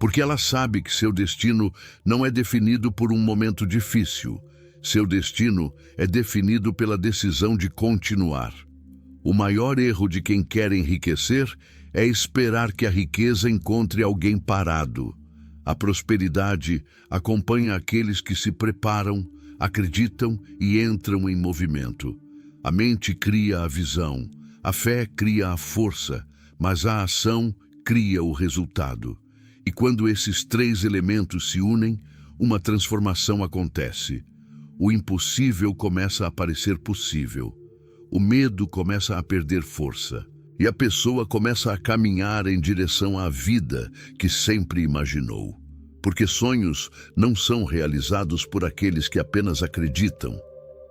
A: Porque ela sabe que seu destino não é definido por um momento difícil. Seu destino é definido pela decisão de continuar. O maior erro de quem quer enriquecer é esperar que a riqueza encontre alguém parado. A prosperidade acompanha aqueles que se preparam, acreditam e entram em movimento. A mente cria a visão, a fé cria a força, mas a ação cria o resultado. E quando esses três elementos se unem, uma transformação acontece. O impossível começa a parecer possível. O medo começa a perder força. E a pessoa começa a caminhar em direção à vida que sempre imaginou. Porque sonhos não são realizados por aqueles que apenas acreditam.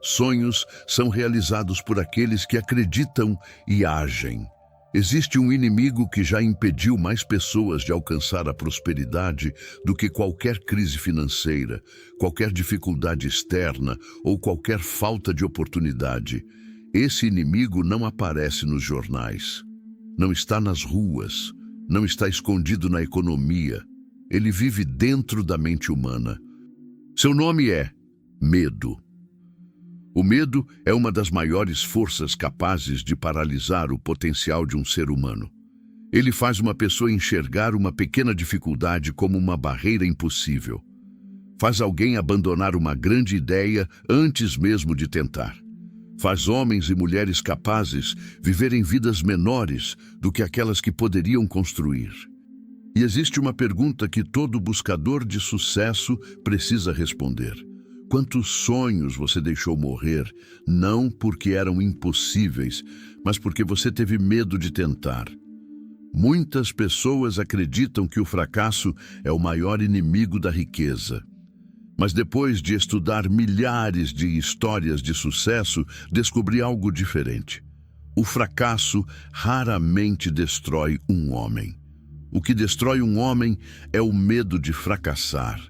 A: Sonhos são realizados por aqueles que acreditam e agem. Existe um inimigo que já impediu mais pessoas de alcançar a prosperidade do que qualquer crise financeira, qualquer dificuldade externa ou qualquer falta de oportunidade. Esse inimigo não aparece nos jornais, não está nas ruas, não está escondido na economia. Ele vive dentro da mente humana. Seu nome é medo. O medo é uma das maiores forças capazes de paralisar o potencial de um ser humano. Ele faz uma pessoa enxergar uma pequena dificuldade como uma barreira impossível. Faz alguém abandonar uma grande ideia antes mesmo de tentar. Faz homens e mulheres capazes viverem vidas menores do que aquelas que poderiam construir. E existe uma pergunta que todo buscador de sucesso precisa responder: Quantos sonhos você deixou morrer, não porque eram impossíveis, mas porque você teve medo de tentar. Muitas pessoas acreditam que o fracasso é o maior inimigo da riqueza. Mas depois de estudar milhares de histórias de sucesso, descobri algo diferente. O fracasso raramente destrói um homem. O que destrói um homem é o medo de fracassar,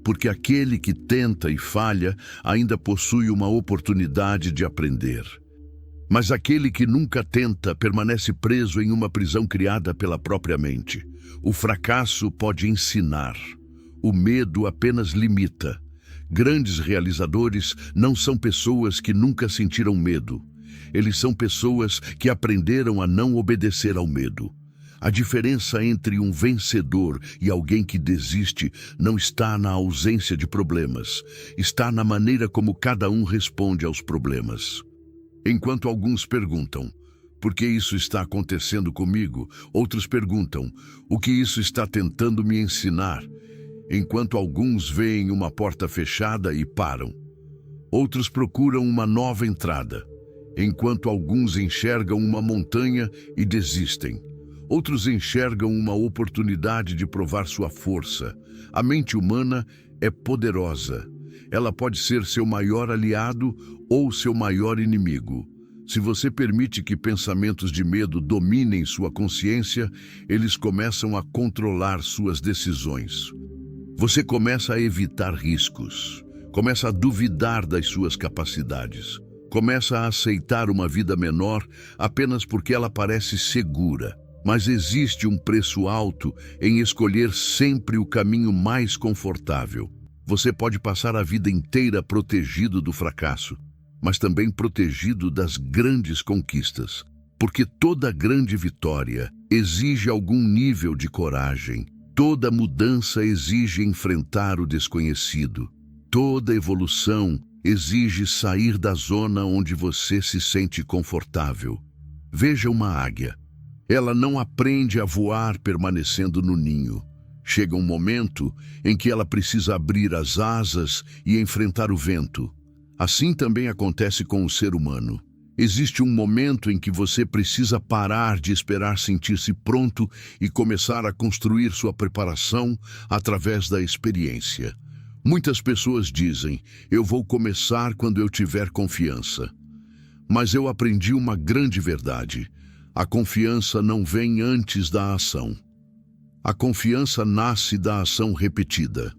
A: porque aquele que tenta e falha ainda possui uma oportunidade de aprender. Mas aquele que nunca tenta permanece preso em uma prisão criada pela própria mente. O fracasso pode ensinar. O medo apenas limita. Grandes realizadores não são pessoas que nunca sentiram medo. Eles são pessoas que aprenderam a não obedecer ao medo. A diferença entre um vencedor e alguém que desiste não está na ausência de problemas. Está na maneira como cada um responde aos problemas. Enquanto alguns perguntam, por que isso está acontecendo comigo? Outros perguntam, o que isso está tentando me ensinar? Enquanto alguns veem uma porta fechada e param. Outros procuram uma nova entrada. Enquanto alguns enxergam uma montanha e desistem. Outros enxergam uma oportunidade de provar sua força. A mente humana é poderosa. Ela pode ser seu maior aliado ou seu maior inimigo. Se você permite que pensamentos de medo dominem sua consciência, eles começam a controlar suas decisões. Você começa a evitar riscos, começa a duvidar das suas capacidades, começa a aceitar uma vida menor apenas porque ela parece segura. Mas existe um preço alto em escolher sempre o caminho mais confortável. Você pode passar a vida inteira protegido do fracasso, mas também protegido das grandes conquistas, porque toda grande vitória exige algum nível de coragem. Toda mudança exige enfrentar o desconhecido. Toda evolução exige sair da zona onde você se sente confortável. Veja uma águia. Ela não aprende a voar permanecendo no ninho. Chega um momento em que ela precisa abrir as asas e enfrentar o vento. Assim também acontece com o ser humano. Existe um momento em que você precisa parar de esperar sentir-se pronto e começar a construir sua preparação através da experiência. Muitas pessoas dizem, eu vou começar quando eu tiver confiança. Mas eu aprendi uma grande verdade. A confiança não vem antes da ação. A confiança nasce da ação repetida.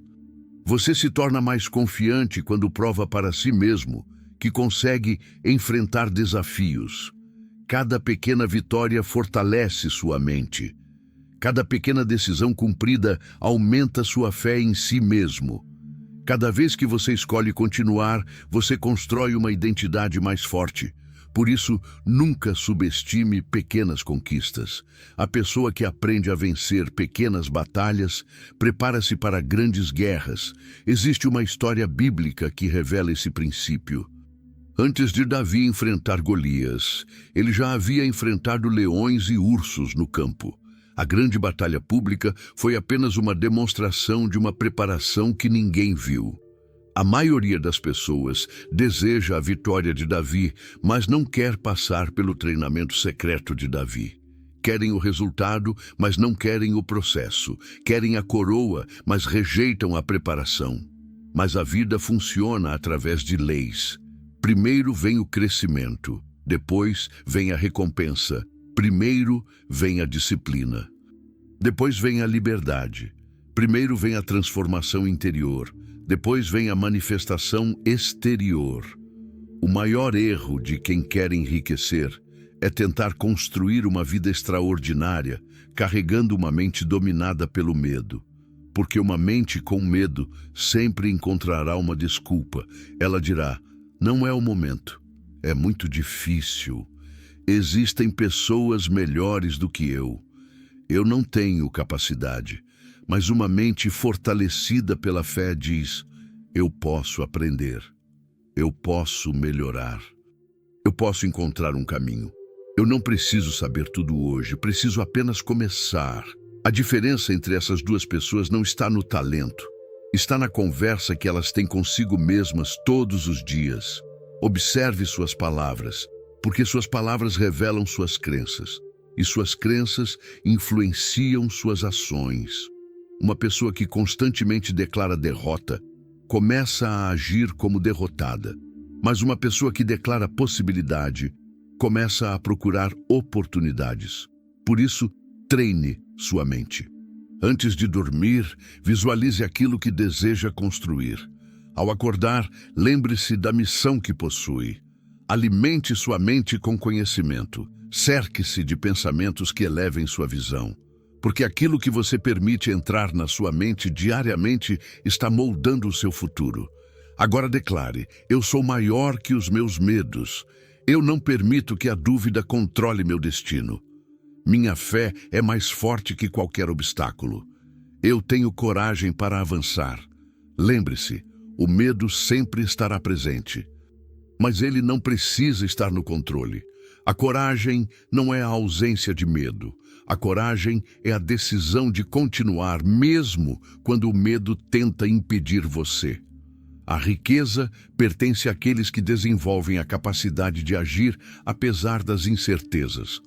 A: Você se torna mais confiante quando prova para si mesmo que consegue enfrentar desafios. Cada pequena vitória fortalece sua mente. Cada pequena decisão cumprida aumenta sua fé em si mesmo. Cada vez que você escolhe continuar, você constrói uma identidade mais forte. Por isso, nunca subestime pequenas conquistas. A pessoa que aprende a vencer pequenas batalhas prepara-se para grandes guerras. Existe uma história bíblica que revela esse princípio. Antes de Davi enfrentar Golias, ele já havia enfrentado leões e ursos no campo. A grande batalha pública foi apenas uma demonstração de uma preparação que ninguém viu. A maioria das pessoas deseja a vitória de Davi, mas não quer passar pelo treinamento secreto de Davi. Querem o resultado, mas não querem o processo. Querem a coroa, mas rejeitam a preparação. Mas a vida funciona através de leis. Primeiro vem o crescimento, depois vem a recompensa. Primeiro vem a disciplina. Depois vem a liberdade. Primeiro vem a transformação interior. Depois vem a manifestação exterior. O maior erro de quem quer enriquecer é tentar construir uma vida extraordinária, carregando uma mente dominada pelo medo. Porque uma mente com medo sempre encontrará uma desculpa. Ela dirá, não é o momento, é muito difícil. Existem pessoas melhores do que eu. Eu não tenho capacidade. Mas uma mente fortalecida pela fé diz, eu posso aprender, eu posso melhorar, eu posso encontrar um caminho. Eu não preciso saber tudo hoje, preciso apenas começar. A diferença entre essas duas pessoas não está no talento, Está na conversa que elas têm consigo mesmas todos os dias. Observe suas palavras, porque suas palavras revelam suas crenças, e suas crenças influenciam suas ações. Uma pessoa que constantemente declara derrota começa a agir como derrotada, mas uma pessoa que declara possibilidade começa a procurar oportunidades. Por isso, treine sua mente. Antes de dormir, visualize aquilo que deseja construir. Ao acordar, lembre-se da missão que possui. Alimente sua mente com conhecimento. Cerque-se de pensamentos que elevem sua visão. Porque aquilo que você permite entrar na sua mente diariamente está moldando o seu futuro. Agora declare: eu sou maior que os meus medos. Eu não permito que a dúvida controle meu destino. Minha fé é mais forte que qualquer obstáculo. Eu tenho coragem para avançar. Lembre-se, o medo sempre estará presente. Mas ele não precisa estar no controle. A coragem não é a ausência de medo. A coragem é a decisão de continuar, mesmo quando o medo tenta impedir você. A riqueza pertence àqueles que desenvolvem a capacidade de agir apesar das incertezas.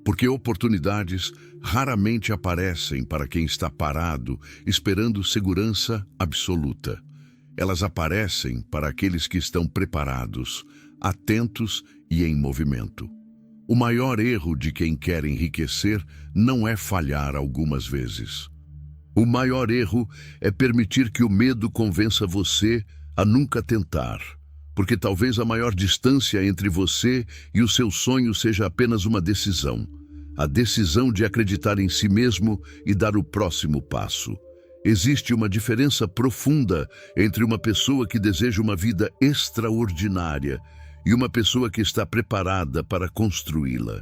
A: Porque oportunidades raramente aparecem para quem está parado, esperando segurança absoluta. Elas aparecem para aqueles que estão preparados, atentos e em movimento. O maior erro de quem quer enriquecer não é falhar algumas vezes. O maior erro é permitir que o medo convença você a nunca tentar. Porque talvez a maior distância entre você e o seu sonho seja apenas uma decisão. A decisão de acreditar em si mesmo e dar o próximo passo. Existe uma diferença profunda entre uma pessoa que deseja uma vida extraordinária e uma pessoa que está preparada para construí-la.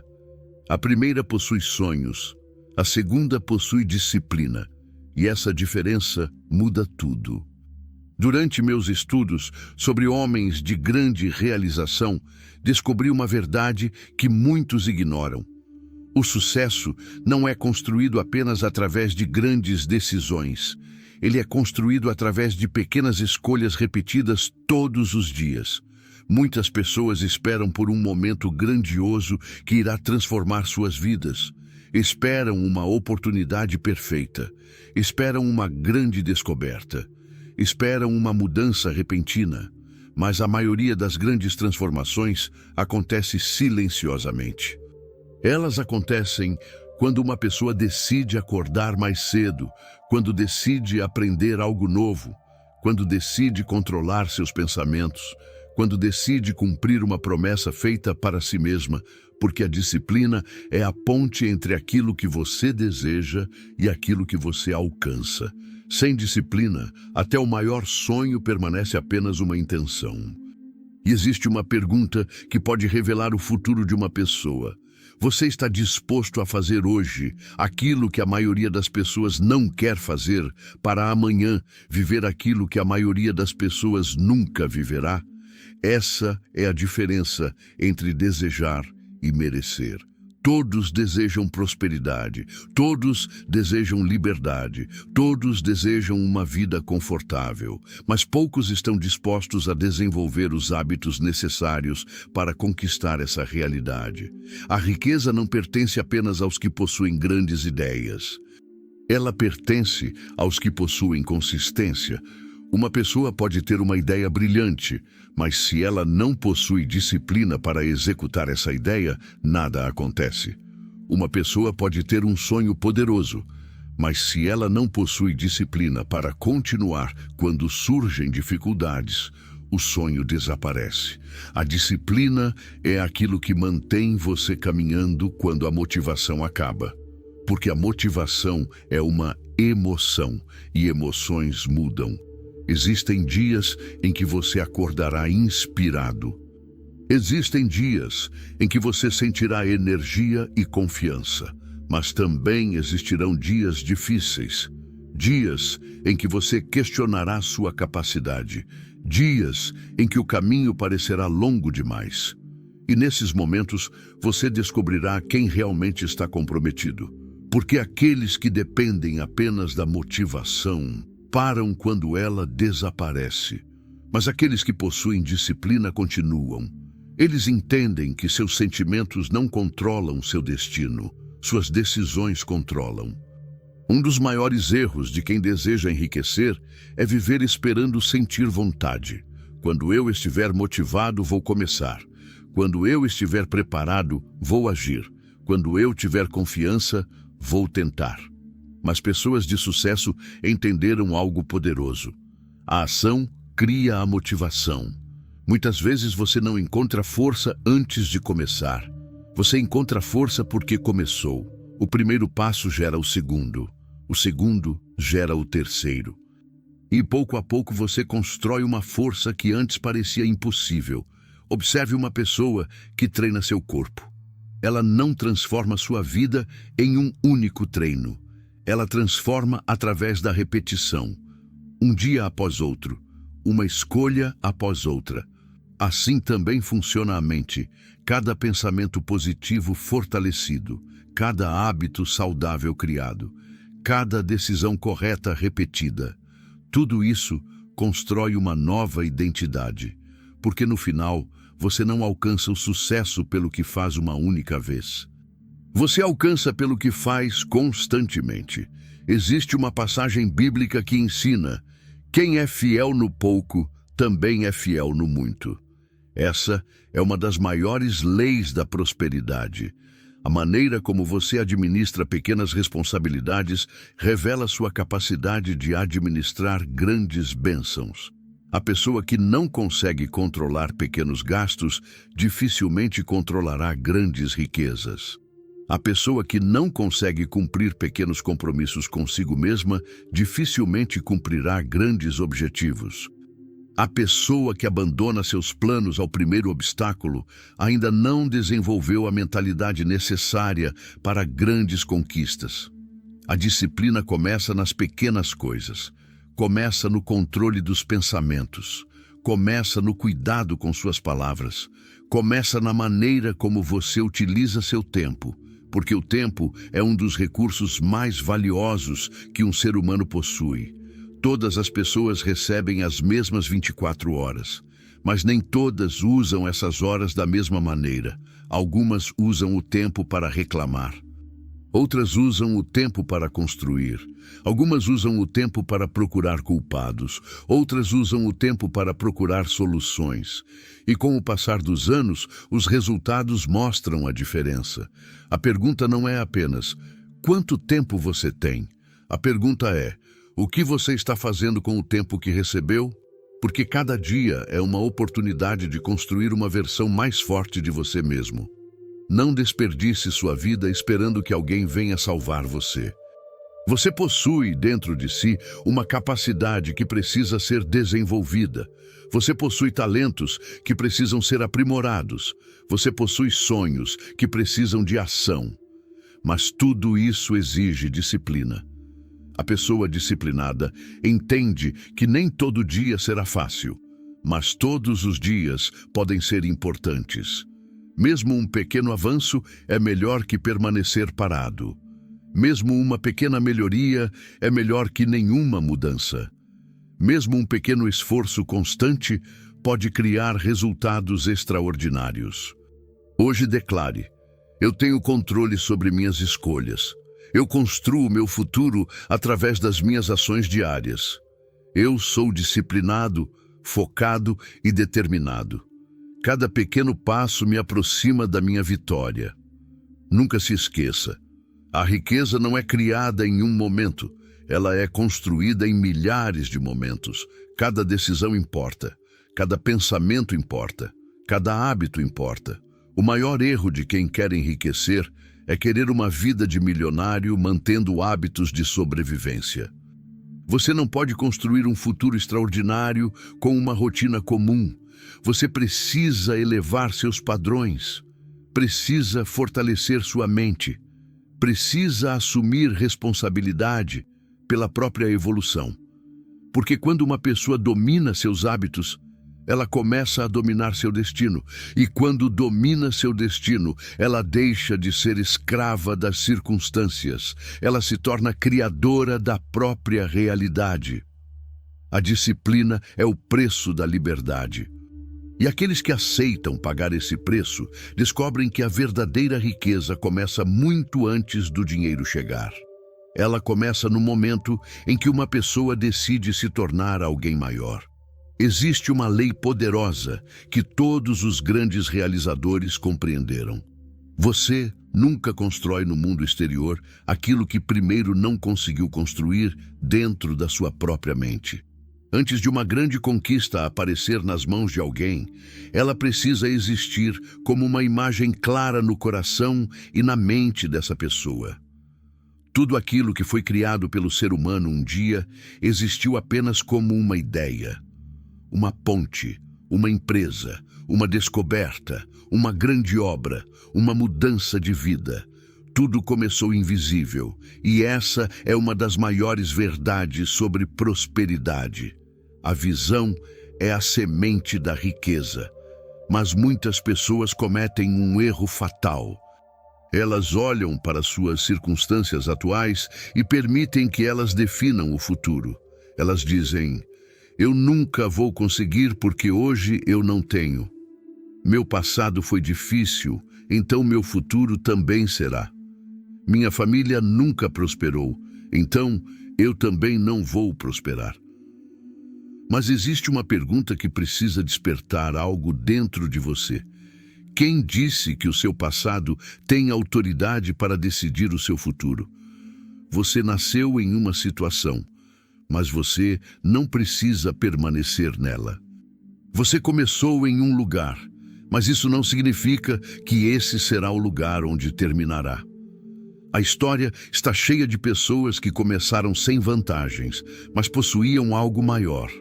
A: A primeira possui sonhos, a segunda possui disciplina, e essa diferença muda tudo. Durante meus estudos sobre homens de grande realização, descobri uma verdade que muitos ignoram. O sucesso não é construído apenas através de grandes decisões. Ele é construído através de pequenas escolhas repetidas todos os dias. Muitas pessoas esperam por um momento grandioso que irá transformar suas vidas. Esperam uma oportunidade perfeita. Esperam uma grande descoberta. Esperam uma mudança repentina, mas a maioria das grandes transformações acontece silenciosamente. Elas acontecem quando uma pessoa decide acordar mais cedo, quando decide aprender algo novo, quando decide controlar seus pensamentos, quando decide cumprir uma promessa feita para si mesma, porque a disciplina é a ponte entre aquilo que você deseja e aquilo que você alcança. Sem disciplina, até o maior sonho permanece apenas uma intenção. E existe uma pergunta que pode revelar o futuro de uma pessoa. Você está disposto a fazer hoje aquilo que a maioria das pessoas não quer fazer para amanhã viver aquilo que a maioria das pessoas nunca viverá? Essa é a diferença entre desejar e merecer. Todos desejam prosperidade, todos desejam liberdade, todos desejam uma vida confortável, mas poucos estão dispostos a desenvolver os hábitos necessários para conquistar essa realidade. A riqueza não pertence apenas aos que possuem grandes ideias. Ela pertence aos que possuem consistência. Uma pessoa pode ter uma ideia brilhante, mas se ela não possui disciplina para executar essa ideia, nada acontece. Uma pessoa pode ter um sonho poderoso, mas se ela não possui disciplina para continuar quando surgem dificuldades, o sonho desaparece. A disciplina é aquilo que mantém você caminhando quando a motivação acaba. Porque a motivação é uma emoção e emoções mudam. Existem dias em que você acordará inspirado. Existem dias em que você sentirá energia e confiança, mas também existirão dias difíceis. Dias em que você questionará sua capacidade. Dias em que o caminho parecerá longo demais. E nesses momentos você descobrirá quem realmente está comprometido. Porque aqueles que dependem apenas da motivação param quando ela desaparece. Mas aqueles que possuem disciplina continuam. Eles entendem que seus sentimentos não controlam seu destino, suas decisões controlam. Um dos maiores erros de quem deseja enriquecer é viver esperando sentir vontade. Quando eu estiver motivado, vou começar. Quando eu estiver preparado, vou agir. Quando eu tiver confiança, vou tentar. Mas pessoas de sucesso entenderam algo poderoso. A ação cria a motivação. Muitas vezes você não encontra força antes de começar. Você encontra força porque começou. O primeiro passo gera o segundo gera o terceiro. E pouco a pouco você constrói uma força que antes parecia impossível. Observe uma pessoa que treina seu corpo. Ela não transforma sua vida em um único treino. Ela transforma através da repetição. Um dia após outro, uma escolha após outra. Assim também funciona a mente. Cada pensamento positivo fortalecido, cada hábito saudável criado, cada decisão correta repetida. Tudo isso constrói uma nova identidade, porque no final você não alcança o sucesso pelo que faz uma única vez. Você alcança pelo que faz constantemente. Existe uma passagem bíblica que ensina: quem é fiel no pouco, também é fiel no muito. Essa é uma das maiores leis da prosperidade. A maneira como você administra pequenas responsabilidades revela sua capacidade de administrar grandes bênçãos. A pessoa que não consegue controlar pequenos gastos dificilmente controlará grandes riquezas. A pessoa que não consegue cumprir pequenos compromissos consigo mesma dificilmente cumprirá grandes objetivos. A pessoa que abandona seus planos ao primeiro obstáculo ainda não desenvolveu a mentalidade necessária para grandes conquistas. A disciplina começa nas pequenas coisas, começa no controle dos pensamentos, começa no cuidado com suas palavras, começa na maneira como você utiliza seu tempo, porque o tempo é um dos recursos mais valiosos que um ser humano possui. Todas as pessoas recebem as mesmas 24 horas, mas nem todas usam essas horas da mesma maneira. Algumas usam o tempo para reclamar. Outras usam o tempo para construir. Algumas usam o tempo para procurar culpados. Outras usam o tempo para procurar soluções. E com o passar dos anos, os resultados mostram a diferença. A pergunta não é apenas: quanto tempo você tem? A pergunta é: o que você está fazendo com o tempo que recebeu? Porque cada dia é uma oportunidade de construir uma versão mais forte de você mesmo. Não desperdice sua vida esperando que alguém venha salvar você. Você possui dentro de si uma capacidade que precisa ser desenvolvida. Você possui talentos que precisam ser aprimorados. Você possui sonhos que precisam de ação. Mas tudo isso exige disciplina. A pessoa disciplinada entende que nem todo dia será fácil, mas todos os dias podem ser importantes. Mesmo um pequeno avanço é melhor que permanecer parado. Mesmo uma pequena melhoria é melhor que nenhuma mudança. Mesmo um pequeno esforço constante pode criar resultados extraordinários. Hoje declare: eu tenho controle sobre minhas escolhas. Eu construo meu futuro através das minhas ações diárias. Eu sou disciplinado, focado e determinado. Cada pequeno passo me aproxima da minha vitória. Nunca se esqueça: a riqueza não é criada em um momento, ela é construída em milhares de momentos. Cada decisão importa, cada pensamento importa, cada hábito importa. O maior erro de quem quer enriquecer é querer uma vida de milionário mantendo hábitos de sobrevivência. Você não pode construir um futuro extraordinário com uma rotina comum. Você precisa elevar seus padrões, precisa fortalecer sua mente, precisa assumir responsabilidade pela própria evolução. Porque quando uma pessoa domina seus hábitos, ela começa a dominar seu destino. E quando domina seu destino, ela deixa de ser escrava das circunstâncias. Ela se torna criadora da própria realidade. A disciplina é o preço da liberdade. E aqueles que aceitam pagar esse preço descobrem que a verdadeira riqueza começa muito antes do dinheiro chegar. Ela começa no momento em que uma pessoa decide se tornar alguém maior. Existe uma lei poderosa que todos os grandes realizadores compreenderam. Você nunca constrói no mundo exterior aquilo que primeiro não conseguiu construir dentro da sua própria mente. Antes de uma grande conquista aparecer nas mãos de alguém, ela precisa existir como uma imagem clara no coração e na mente dessa pessoa. Tudo aquilo que foi criado pelo ser humano um dia existiu apenas como uma ideia. Uma ponte, uma empresa, uma descoberta, uma grande obra, uma mudança de vida. Tudo começou invisível, e essa é uma das maiores verdades sobre prosperidade. A visão é a semente da riqueza, mas muitas pessoas cometem um erro fatal. Elas olham para suas circunstâncias atuais e permitem que elas definam o futuro. Elas dizem: eu nunca vou conseguir porque hoje eu não tenho. Meu passado foi difícil, então meu futuro também será. Minha família nunca prosperou, então eu também não vou prosperar. Mas existe uma pergunta que precisa despertar algo dentro de você. Quem disse que o seu passado tem autoridade para decidir o seu futuro? Você nasceu em uma situação, mas você não precisa permanecer nela. Você começou em um lugar, mas isso não significa que esse será o lugar onde terminará. A história está cheia de pessoas que começaram sem vantagens, mas possuíam algo maior,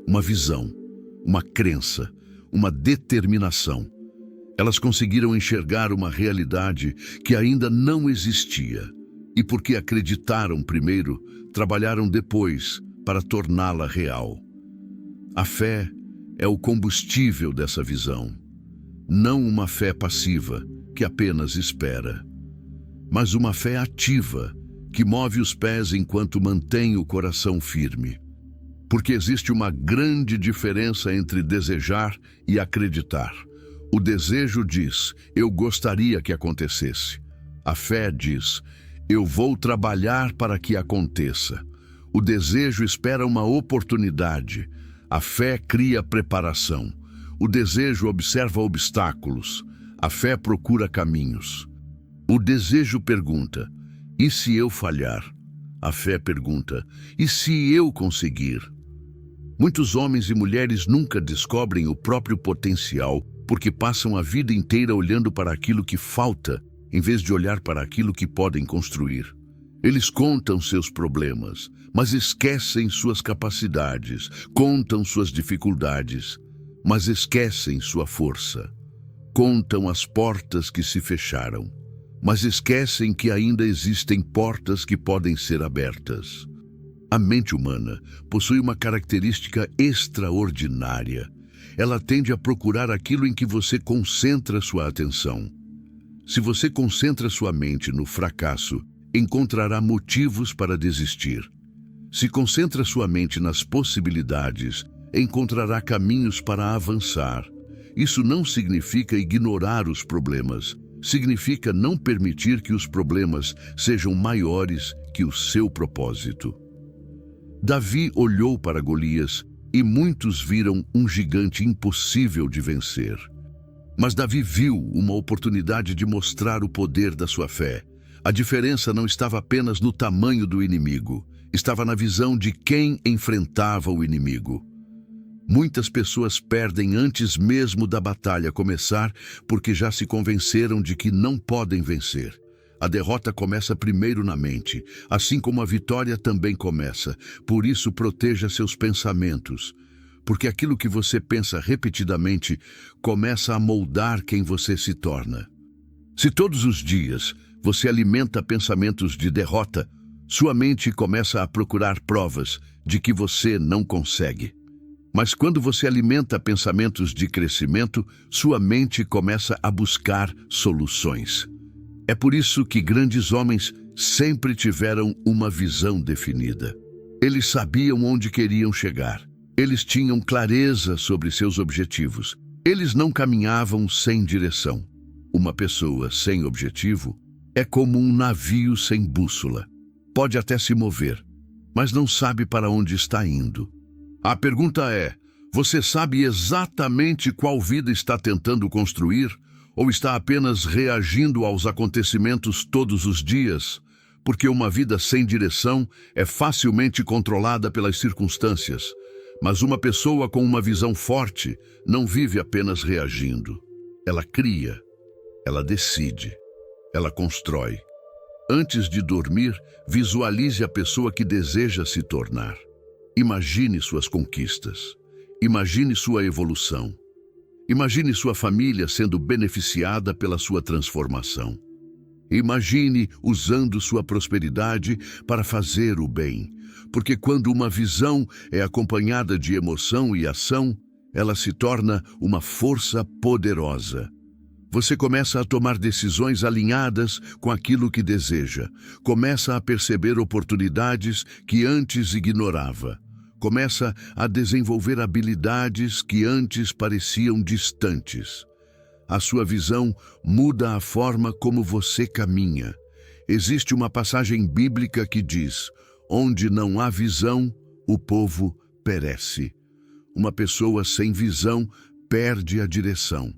A: uma visão, uma crença, uma determinação. Elas conseguiram enxergar uma realidade que ainda não existia, e porque acreditaram primeiro, trabalharam depois para torná-la real. A fé é o combustível dessa visão. Não uma fé passiva, que apenas espera, mas uma fé ativa, que move os pés enquanto mantém o coração firme. Porque existe uma grande diferença entre desejar e acreditar. O desejo diz: eu gostaria que acontecesse. A fé diz: eu vou trabalhar para que aconteça. O desejo espera uma oportunidade. A fé cria preparação. O desejo observa obstáculos. A fé procura caminhos. O desejo pergunta: e se eu falhar? A fé pergunta: e se eu conseguir? Muitos homens e mulheres nunca descobrem o próprio potencial porque passam a vida inteira olhando para aquilo que falta, em vez de olhar para aquilo que podem construir. Eles contam seus problemas, mas esquecem suas capacidades, contam suas dificuldades, mas esquecem sua força. Contam as portas que se fecharam, mas esquecem que ainda existem portas que podem ser abertas. A mente humana possui uma característica extraordinária. Ela tende a procurar aquilo em que você concentra sua atenção. Se você concentra sua mente no fracasso, encontrará motivos para desistir. Se concentra sua mente nas possibilidades, encontrará caminhos para avançar. Isso não significa ignorar os problemas. Significa não permitir que os problemas sejam maiores que o seu propósito. Davi olhou para Golias e muitos viram um gigante impossível de vencer. Mas Davi viu uma oportunidade de mostrar o poder da sua fé. A diferença não estava apenas no tamanho do inimigo, estava na visão de quem enfrentava o inimigo. Muitas pessoas perdem antes mesmo da batalha começar porque já se convenceram de que não podem vencer. A derrota começa primeiro na mente, assim como a vitória também começa. Por isso, proteja seus pensamentos, porque aquilo que você pensa repetidamente começa a moldar quem você se torna. Se todos os dias você alimenta pensamentos de derrota, sua mente começa a procurar provas de que você não consegue. Mas quando você alimenta pensamentos de crescimento, sua mente começa a buscar soluções. É por isso que grandes homens sempre tiveram uma visão definida. Eles sabiam onde queriam chegar. Eles tinham clareza sobre seus objetivos. Eles não caminhavam sem direção. Uma pessoa sem objetivo é como um navio sem bússola. Pode até se mover, mas não sabe para onde está indo. A pergunta é: você sabe exatamente qual vida está tentando construir? Ou está apenas reagindo aos acontecimentos todos os dias? Porque uma vida sem direção é facilmente controlada pelas circunstâncias. Mas uma pessoa com uma visão forte não vive apenas reagindo. Ela cria, ela decide, ela constrói. Antes de dormir, visualize a pessoa que deseja se tornar. Imagine suas conquistas. Imagine sua evolução. Imagine sua família sendo beneficiada pela sua transformação. Imagine usando sua prosperidade para fazer o bem, porque quando uma visão é acompanhada de emoção e ação, ela se torna uma força poderosa. Você começa a tomar decisões alinhadas com aquilo que deseja, começa a perceber oportunidades que antes ignorava, começa a desenvolver habilidades que antes pareciam distantes. A sua visão muda a forma como você caminha. Existe uma passagem bíblica que diz: onde não há visão, o povo perece. Uma pessoa sem visão perde a direção.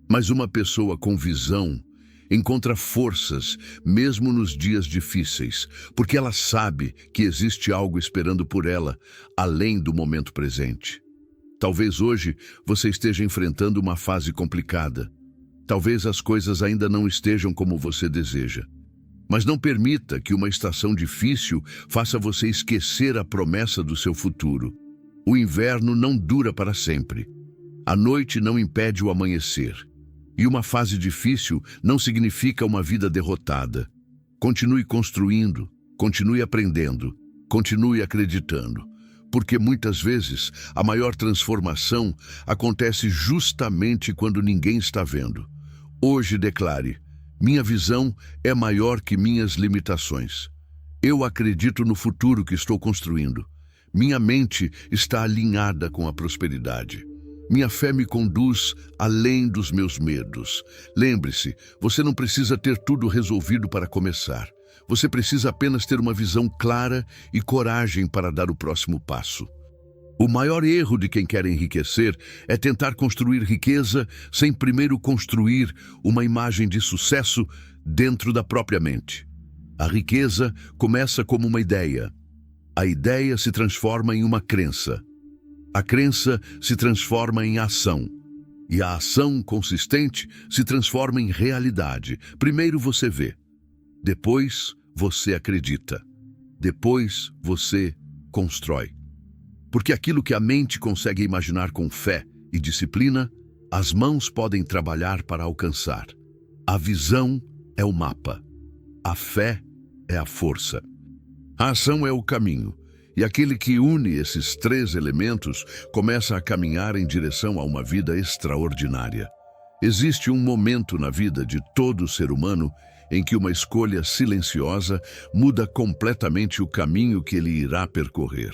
A: Mas uma pessoa com visão encontra forças, mesmo nos dias difíceis, porque ela sabe que existe algo esperando por ela, além do momento presente. Talvez hoje você esteja enfrentando uma fase complicada. Talvez as coisas ainda não estejam como você deseja. Mas não permita que uma estação difícil faça você esquecer a promessa do seu futuro. O inverno não dura para sempre. A noite não impede o amanhecer. E uma fase difícil não significa uma vida derrotada. Continue construindo, continue aprendendo, continue acreditando. Porque muitas vezes a maior transformação acontece justamente quando ninguém está vendo. Hoje declare: minha visão é maior que minhas limitações. Eu acredito no futuro que estou construindo. Minha mente está alinhada com a prosperidade. Minha fé me conduz além dos meus medos. Lembre-se, você não precisa ter tudo resolvido para começar. Você precisa apenas ter uma visão clara e coragem para dar o próximo passo. O maior erro de quem quer enriquecer é tentar construir riqueza sem primeiro construir uma imagem de sucesso dentro da própria mente. A riqueza começa como uma ideia. A ideia se transforma em uma crença. A crença se transforma em ação. E a ação consistente se transforma em realidade. Primeiro você vê. Depois você acredita. Depois você constrói. Porque aquilo que a mente consegue imaginar com fé e disciplina, as mãos podem trabalhar para alcançar. A visão é o mapa. A fé é a força. A ação é o caminho. E aquele que une esses três elementos começa a caminhar em direção a uma vida extraordinária. Existe um momento na vida de todo ser humano em que uma escolha silenciosa muda completamente o caminho que ele irá percorrer.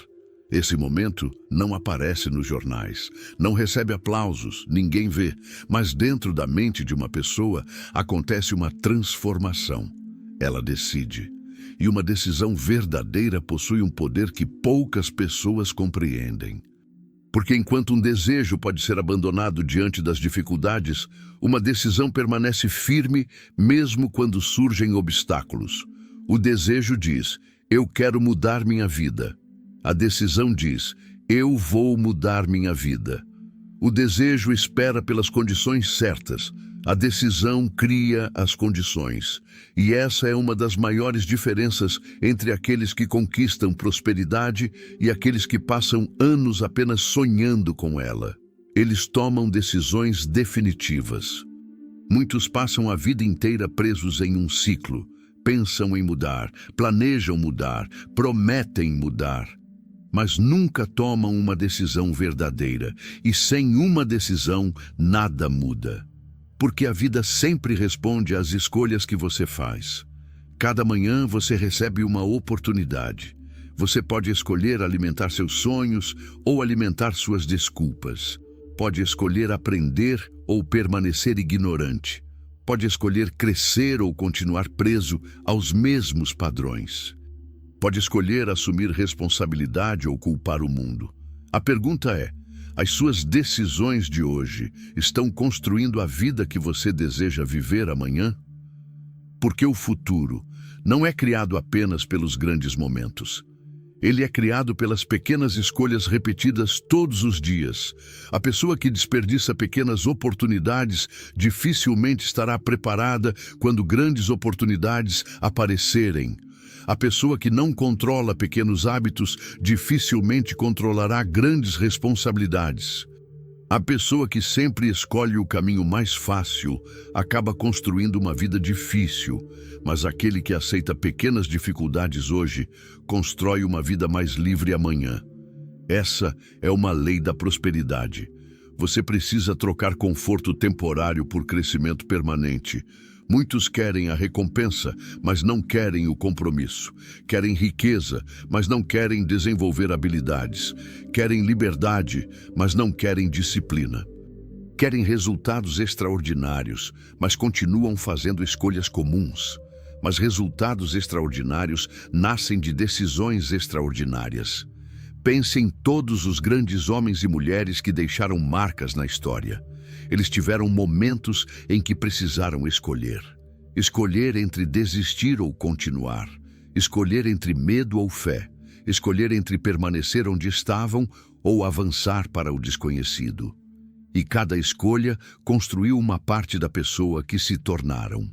A: Esse momento não aparece nos jornais, não recebe aplausos, ninguém vê, mas dentro da mente de uma pessoa acontece uma transformação. Ela decide. E uma decisão verdadeira possui um poder que poucas pessoas compreendem. Porque enquanto um desejo pode ser abandonado diante das dificuldades, uma decisão permanece firme mesmo quando surgem obstáculos. O desejo diz: eu quero mudar minha vida. A decisão diz: eu vou mudar minha vida. O desejo espera pelas condições certas. A decisão cria as condições. E essa é uma das maiores diferenças entre aqueles que conquistam prosperidade e aqueles que passam anos apenas sonhando com ela. Eles tomam decisões definitivas. Muitos passam a vida inteira presos em um ciclo. Pensam em mudar, planejam mudar, prometem mudar. Mas nunca tomam uma decisão verdadeira. E sem uma decisão, nada muda. Porque a vida sempre responde às escolhas que você faz. Cada manhã você recebe uma oportunidade. Você pode escolher alimentar seus sonhos ou alimentar suas desculpas. Pode escolher aprender ou permanecer ignorante. Pode escolher crescer ou continuar preso aos mesmos padrões. Pode escolher assumir responsabilidade ou culpar o mundo. A pergunta é: as suas decisões de hoje estão construindo a vida que você deseja viver amanhã? Porque o futuro não é criado apenas pelos grandes momentos. Ele é criado pelas pequenas escolhas repetidas todos os dias. A pessoa que desperdiça pequenas oportunidades dificilmente estará preparada quando grandes oportunidades aparecerem. A pessoa que não controla pequenos hábitos dificilmente controlará grandes responsabilidades. A pessoa que sempre escolhe o caminho mais fácil acaba construindo uma vida difícil, mas aquele que aceita pequenas dificuldades hoje constrói uma vida mais livre amanhã. Essa é uma lei da prosperidade. Você precisa trocar conforto temporário por crescimento permanente. Muitos querem a recompensa, mas não querem o compromisso. Querem riqueza, mas não querem desenvolver habilidades. Querem liberdade, mas não querem disciplina. Querem resultados extraordinários, mas continuam fazendo escolhas comuns. Mas resultados extraordinários nascem de decisões extraordinárias. Pense em todos os grandes homens e mulheres que deixaram marcas na história. Eles tiveram momentos em que precisaram escolher. Escolher entre desistir ou continuar. Escolher entre medo ou fé. Escolher entre permanecer onde estavam ou avançar para o desconhecido. E cada escolha construiu uma parte da pessoa que se tornaram.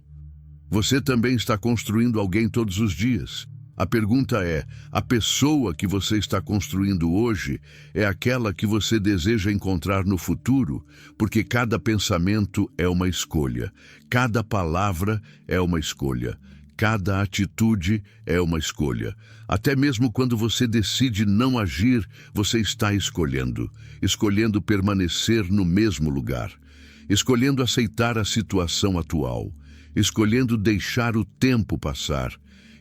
A: Você também está construindo alguém todos os dias. A pergunta é: a pessoa que você está construindo hoje é aquela que você deseja encontrar no futuro? Porque cada pensamento é uma escolha, cada palavra é uma escolha, cada atitude é uma escolha. Até mesmo quando você decide não agir, você está escolhendo. Escolhendo permanecer no mesmo lugar. Escolhendo aceitar a situação atual. Escolhendo deixar o tempo passar.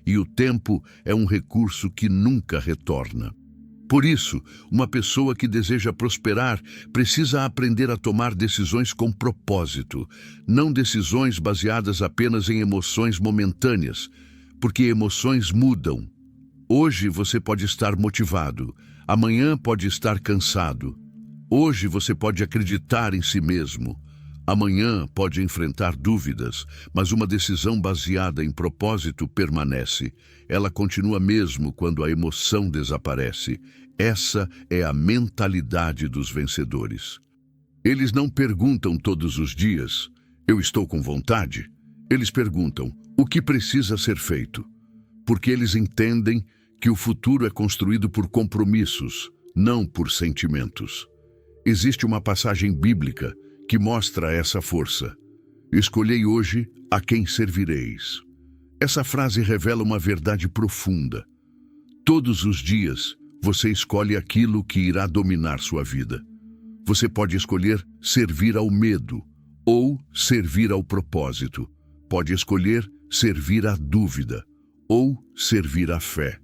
A: E o tempo é um recurso que nunca retorna. Por isso, uma pessoa que deseja prosperar precisa aprender a tomar decisões com propósito, não decisões baseadas apenas em emoções momentâneas, porque emoções mudam. Hoje você pode estar motivado, amanhã pode estar cansado. Hoje você pode acreditar em si mesmo. Amanhã pode enfrentar dúvidas, mas uma decisão baseada em propósito permanece. Ela continua mesmo quando a emoção desaparece. Essa é a mentalidade dos vencedores. Eles não perguntam todos os dias: eu estou com vontade? Eles perguntam: o que precisa ser feito? Porque eles entendem que o futuro é construído por compromissos, não por sentimentos. Existe uma passagem bíblica que mostra essa força. Escolhei hoje a quem servireis. Essa frase revela uma verdade profunda. Todos os dias, você escolhe aquilo que irá dominar sua vida. Você pode escolher servir ao medo ou servir ao propósito. Pode escolher servir à dúvida ou servir à fé.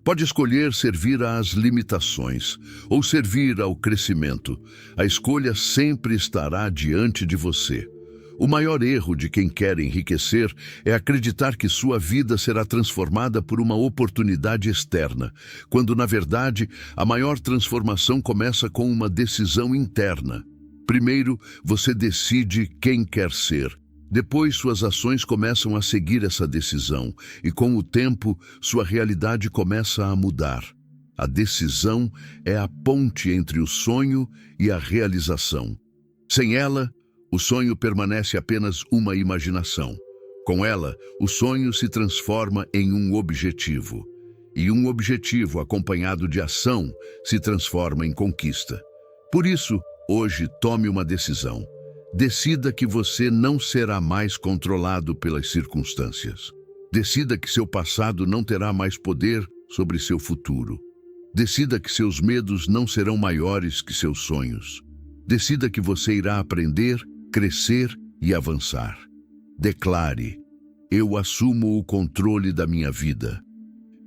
A: Pode escolher servir às limitações ou servir ao crescimento. A escolha sempre estará diante de você. O maior erro de quem quer enriquecer é acreditar que sua vida será transformada por uma oportunidade externa, quando, na verdade, a maior transformação começa com uma decisão interna. Primeiro, você decide quem quer ser. Depois, suas ações começam a seguir essa decisão, e com o tempo, sua realidade começa a mudar. A decisão é a ponte entre o sonho e a realização. Sem ela, o sonho permanece apenas uma imaginação. Com ela, o sonho se transforma em um objetivo. E um objetivo acompanhado de ação se transforma em conquista. Por isso, hoje, tome uma decisão. Decida que você não será mais controlado pelas circunstâncias. Decida que seu passado não terá mais poder sobre seu futuro. Decida que seus medos não serão maiores que seus sonhos. Decida que você irá aprender, crescer e avançar. Declare: eu assumo o controle da minha vida.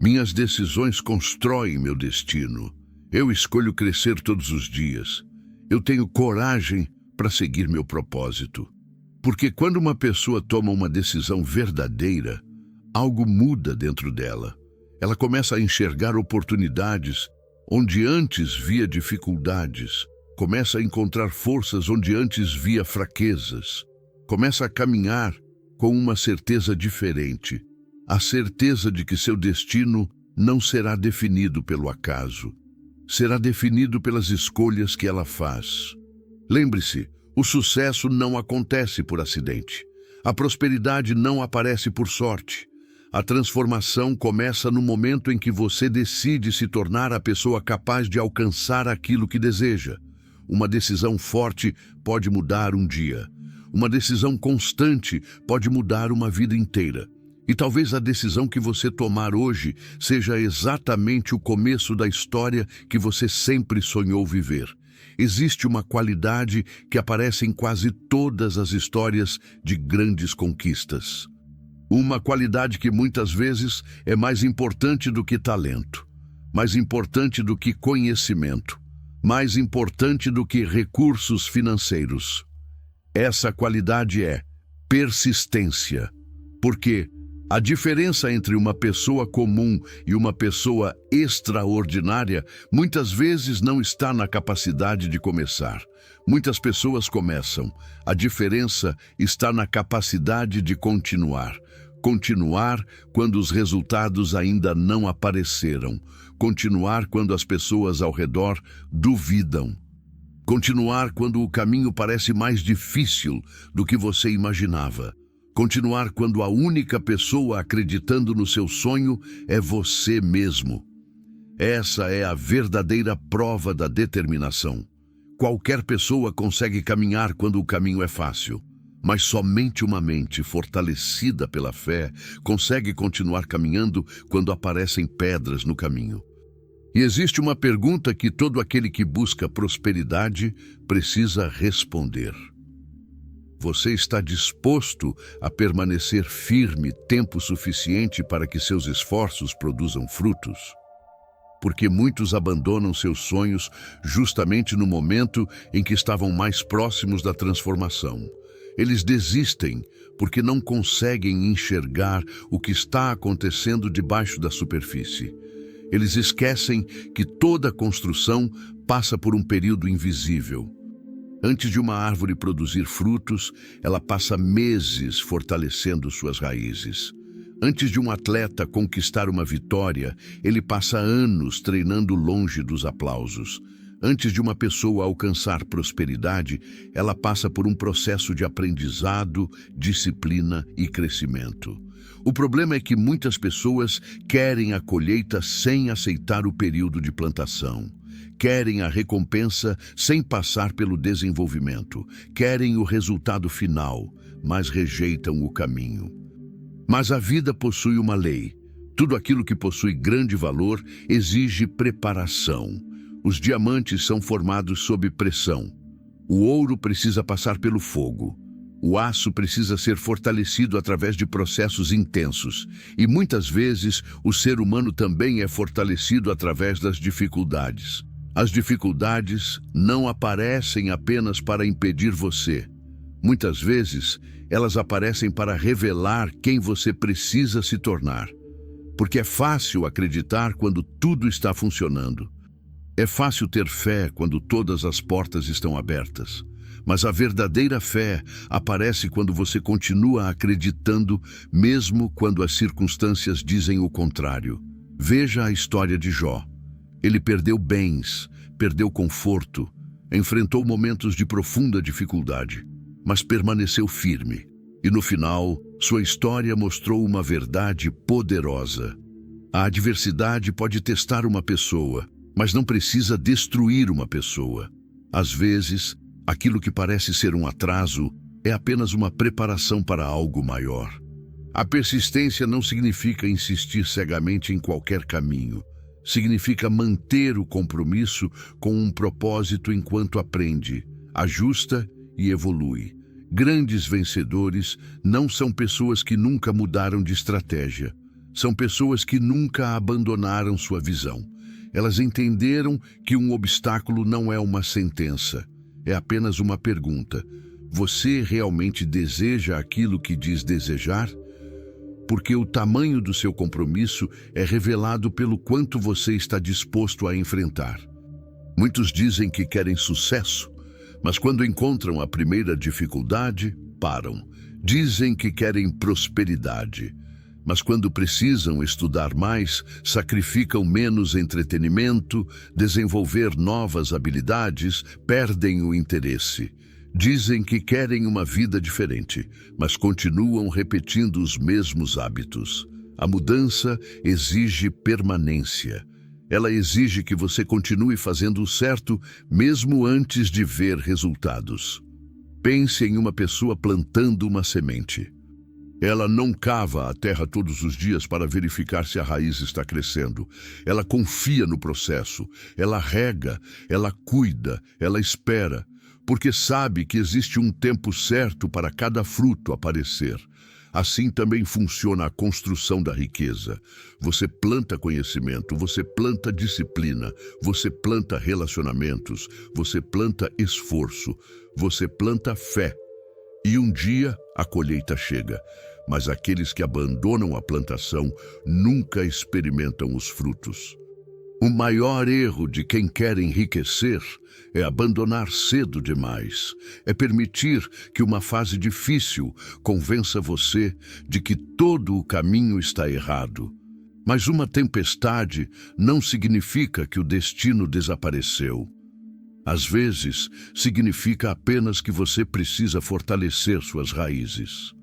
A: Minhas decisões constroem meu destino. Eu escolho crescer todos os dias. Eu tenho coragem para seguir meu propósito. Porque quando uma pessoa toma uma decisão verdadeira, algo muda dentro dela. Ela começa a enxergar oportunidades onde antes via dificuldades. Começa a encontrar forças onde antes via fraquezas. Começa a caminhar com uma certeza diferente. A certeza de que seu destino não será definido pelo acaso. Será definido pelas escolhas que ela faz. Lembre-se, o sucesso não acontece por acidente. A prosperidade não aparece por sorte. A transformação começa no momento em que você decide se tornar a pessoa capaz de alcançar aquilo que deseja. Uma decisão forte pode mudar um dia. Uma decisão constante pode mudar uma vida inteira. E talvez a decisão que você tomar hoje seja exatamente o começo da história que você sempre sonhou viver. Existe uma qualidade que aparece em quase todas as histórias de grandes conquistas. Uma qualidade que muitas vezes é mais importante do que talento, mais importante do que conhecimento, mais importante do que recursos financeiros. Essa qualidade é persistência. Porque a diferença entre uma pessoa comum e uma pessoa extraordinária muitas vezes não está na capacidade de começar. Muitas pessoas começam. A diferença está na capacidade de continuar. Continuar quando os resultados ainda não apareceram. Continuar quando as pessoas ao redor duvidam. Continuar quando o caminho parece mais difícil do que você imaginava. Continuar quando a única pessoa acreditando no seu sonho é você mesmo. Essa é a verdadeira prova da determinação. Qualquer pessoa consegue caminhar quando o caminho é fácil, mas somente uma mente fortalecida pela fé consegue continuar caminhando quando aparecem pedras no caminho. E existe uma pergunta que todo aquele que busca prosperidade precisa responder. Você está disposto a permanecer firme tempo suficiente para que seus esforços produzam frutos? Porque muitos abandonam seus sonhos justamente no momento em que estavam mais próximos da transformação. Eles desistem porque não conseguem enxergar o que está acontecendo debaixo da superfície. Eles esquecem que toda construção passa por um período invisível. Antes de uma árvore produzir frutos, ela passa meses fortalecendo suas raízes. Antes de um atleta conquistar uma vitória, ele passa anos treinando longe dos aplausos. Antes de uma pessoa alcançar prosperidade, ela passa por um processo de aprendizado, disciplina e crescimento. O problema é que muitas pessoas querem a colheita sem aceitar o período de plantação. Querem a recompensa sem passar pelo desenvolvimento. Querem o resultado final, mas rejeitam o caminho. Mas a vida possui uma lei. Tudo aquilo que possui grande valor exige preparação. Os diamantes são formados sob pressão. O ouro precisa passar pelo fogo. O aço precisa ser fortalecido através de processos intensos. E muitas vezes o ser humano também é fortalecido através das dificuldades. As dificuldades não aparecem apenas para impedir você. Muitas vezes, elas aparecem para revelar quem você precisa se tornar. Porque é fácil acreditar quando tudo está funcionando. É fácil ter fé quando todas as portas estão abertas. Mas a verdadeira fé aparece quando você continua acreditando, mesmo quando as circunstâncias dizem o contrário. Veja a história de Jó. Ele perdeu bens, perdeu conforto, enfrentou momentos de profunda dificuldade, mas permaneceu firme. E no final, sua história mostrou uma verdade poderosa. A adversidade pode testar uma pessoa, mas não precisa destruir uma pessoa. Às vezes, aquilo que parece ser um atraso é apenas uma preparação para algo maior. A persistência não significa insistir cegamente em qualquer caminho. Significa manter o compromisso com um propósito enquanto aprende, ajusta e evolui. Grandes vencedores não são pessoas que nunca mudaram de estratégia. São pessoas que nunca abandonaram sua visão. Elas entenderam que um obstáculo não é uma sentença, é apenas uma pergunta. Você realmente deseja aquilo que diz desejar? Porque o tamanho do seu compromisso é revelado pelo quanto você está disposto a enfrentar. Muitos dizem que querem sucesso, mas quando encontram a primeira dificuldade, param. Dizem que querem prosperidade, mas quando precisam estudar mais, sacrificam menos entretenimento, desenvolver novas habilidades, perdem o interesse. Dizem que querem uma vida diferente, mas continuam repetindo os mesmos hábitos. A mudança exige permanência. Ela exige que você continue fazendo o certo, mesmo antes de ver resultados. Pense em uma pessoa plantando uma semente. Ela não cava a terra todos os dias para verificar se a raiz está crescendo. Ela confia no processo, ela rega, ela cuida, ela espera, porque sabe que existe um tempo certo para cada fruto aparecer. Assim também funciona a construção da riqueza. Você planta conhecimento, você planta disciplina, você planta relacionamentos, você planta esforço, você planta fé. E um dia a colheita chega, mas aqueles que abandonam a plantação nunca experimentam os frutos. O maior erro de quem quer enriquecer é abandonar cedo demais. É permitir que uma fase difícil convença você de que todo o caminho está errado. Mas uma tempestade não significa que o destino desapareceu. Às vezes, significa apenas que você precisa fortalecer suas raízes.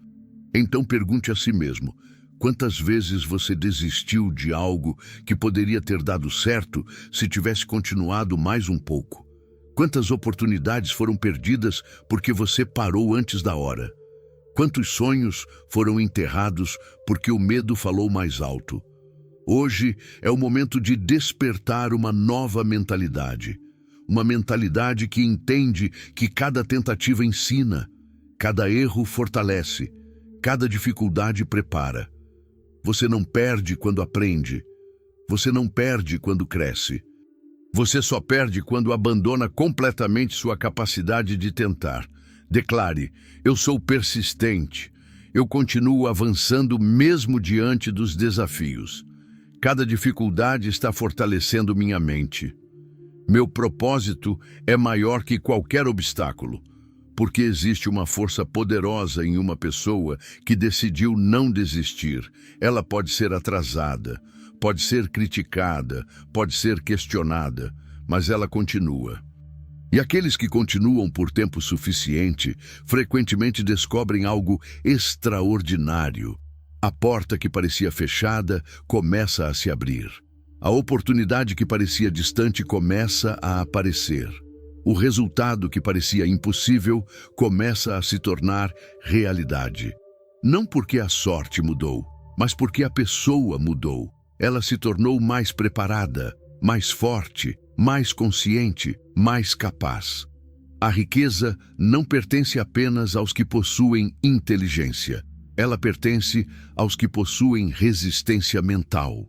A: Então pergunte a si mesmo: quantas vezes você desistiu de algo que poderia ter dado certo se tivesse continuado mais um pouco? Quantas oportunidades foram perdidas porque você parou antes da hora? Quantos sonhos foram enterrados porque o medo falou mais alto? Hoje é o momento de despertar uma nova mentalidade. Uma mentalidade que entende que cada tentativa ensina, cada erro fortalece, cada dificuldade prepara. Você não perde quando aprende. Você não perde quando cresce. Você só perde quando abandona completamente sua capacidade de tentar. Declare: eu sou persistente. Eu continuo avançando mesmo diante dos desafios. Cada dificuldade está fortalecendo minha mente. Meu propósito é maior que qualquer obstáculo, porque existe uma força poderosa em uma pessoa que decidiu não desistir. Ela pode ser atrasada, pode ser criticada, pode ser questionada, mas ela continua. E aqueles que continuam por tempo suficiente frequentemente descobrem algo extraordinário. A porta que parecia fechada começa a se abrir. A oportunidade que parecia distante começa a aparecer. O resultado que parecia impossível começa a se tornar realidade. Não porque a sorte mudou, mas porque a pessoa mudou. Ela se tornou mais preparada, mais forte, mais consciente, mais capaz. A riqueza não pertence apenas aos que possuem inteligência. Ela pertence aos que possuem resistência mental.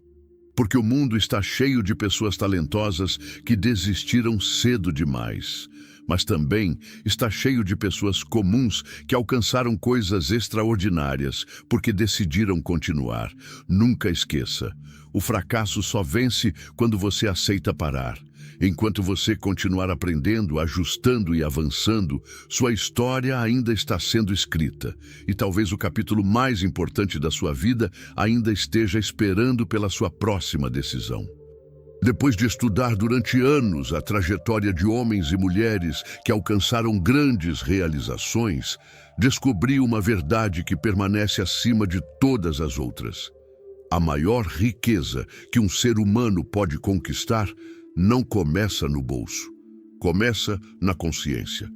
A: Porque o mundo está cheio de pessoas talentosas que desistiram cedo demais. Mas também está cheio de pessoas comuns que alcançaram coisas extraordinárias porque decidiram continuar. Nunca esqueça, o fracasso só vence quando você aceita parar. Enquanto você continuar aprendendo, ajustando e avançando, sua história ainda está sendo escrita. E talvez o capítulo mais importante da sua vida ainda esteja esperando pela sua próxima decisão. Depois de estudar durante anos a trajetória de homens e mulheres que alcançaram grandes realizações, descobri uma verdade que permanece acima de todas as outras. A maior riqueza que um ser humano pode conquistar não começa no bolso, começa na consciência.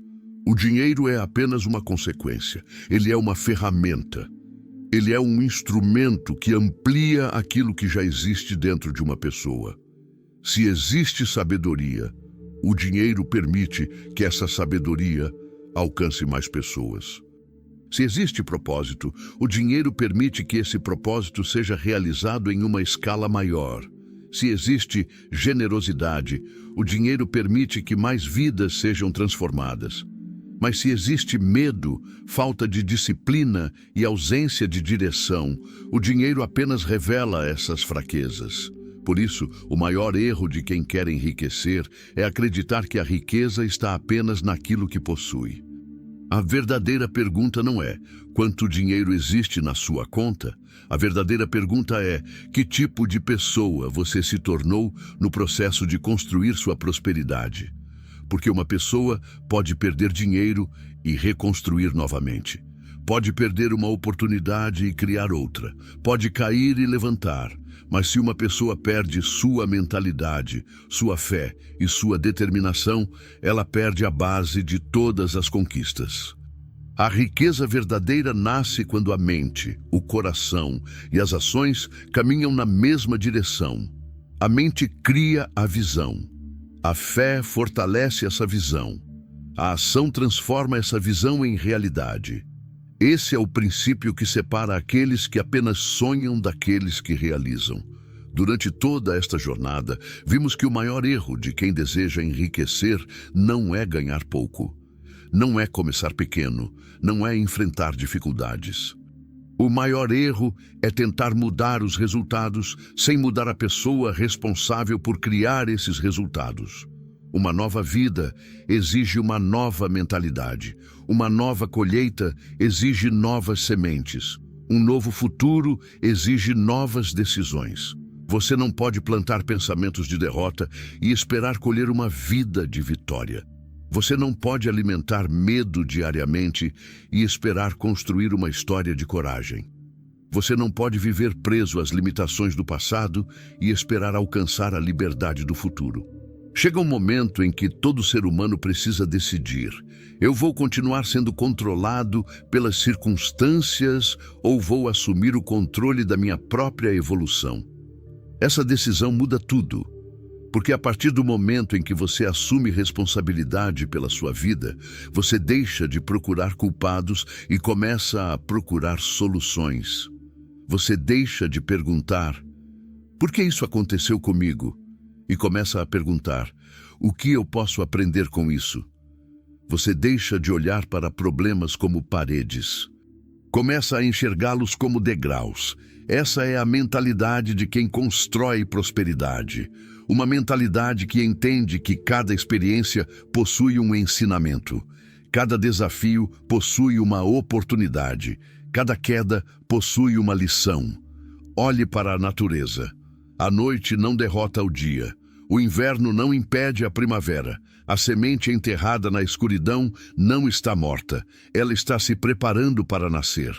A: O dinheiro é apenas uma consequência, ele é uma ferramenta. Ele é um instrumento que amplia aquilo que já existe dentro de uma pessoa. Se existe sabedoria, o dinheiro permite que essa sabedoria alcance mais pessoas. Se existe propósito, o dinheiro permite que esse propósito seja realizado em uma escala maior. Se existe generosidade, o dinheiro permite que mais vidas sejam transformadas. Mas se existe medo, falta de disciplina e ausência de direção, o dinheiro apenas revela essas fraquezas. Por isso, o maior erro de quem quer enriquecer é acreditar que a riqueza está apenas naquilo que possui. A verdadeira pergunta não é quanto dinheiro existe na sua conta. A verdadeira pergunta é que tipo de pessoa você se tornou no processo de construir sua prosperidade. Porque uma pessoa pode perder dinheiro e reconstruir novamente. Pode perder uma oportunidade e criar outra. Pode cair e levantar. Mas se uma pessoa perde sua mentalidade, sua fé e sua determinação, ela perde a base de todas as conquistas. A riqueza verdadeira nasce quando a mente, o coração e as ações caminham na mesma direção. A mente cria a visão. A fé fortalece essa visão. A ação transforma essa visão em realidade. Esse é o princípio que separa aqueles que apenas sonham daqueles que realizam. Durante toda esta jornada, vimos que o maior erro de quem deseja enriquecer não é ganhar pouco. Não é começar pequeno, não é enfrentar dificuldades. O maior erro é tentar mudar os resultados sem mudar a pessoa responsável por criar esses resultados. Uma nova vida exige uma nova mentalidade. Uma nova colheita exige novas sementes. Um novo futuro exige novas decisões. Você não pode plantar pensamentos de derrota e esperar colher uma vida de vitória. Você não pode alimentar medo diariamente e esperar construir uma história de coragem. Você não pode viver preso às limitações do passado e esperar alcançar a liberdade do futuro. Chega um momento em que todo ser humano precisa decidir: eu vou continuar sendo controlado pelas circunstâncias ou vou assumir o controle da minha própria evolução? Essa decisão muda tudo, porque a partir do momento em que você assume responsabilidade pela sua vida, você deixa de procurar culpados e começa a procurar soluções. Você deixa de perguntar: por que isso aconteceu comigo? E começa a perguntar: o que eu posso aprender com isso? Você deixa de olhar para problemas como paredes. Começa a enxergá-los como degraus. Essa é a mentalidade de quem constrói prosperidade. Uma mentalidade que entende que cada experiência possui um ensinamento. Cada desafio possui uma oportunidade. Cada queda possui uma lição. Olhe para a natureza. A noite não derrota o dia. O inverno não impede a primavera. A semente enterrada na escuridão não está morta. Ela está se preparando para nascer.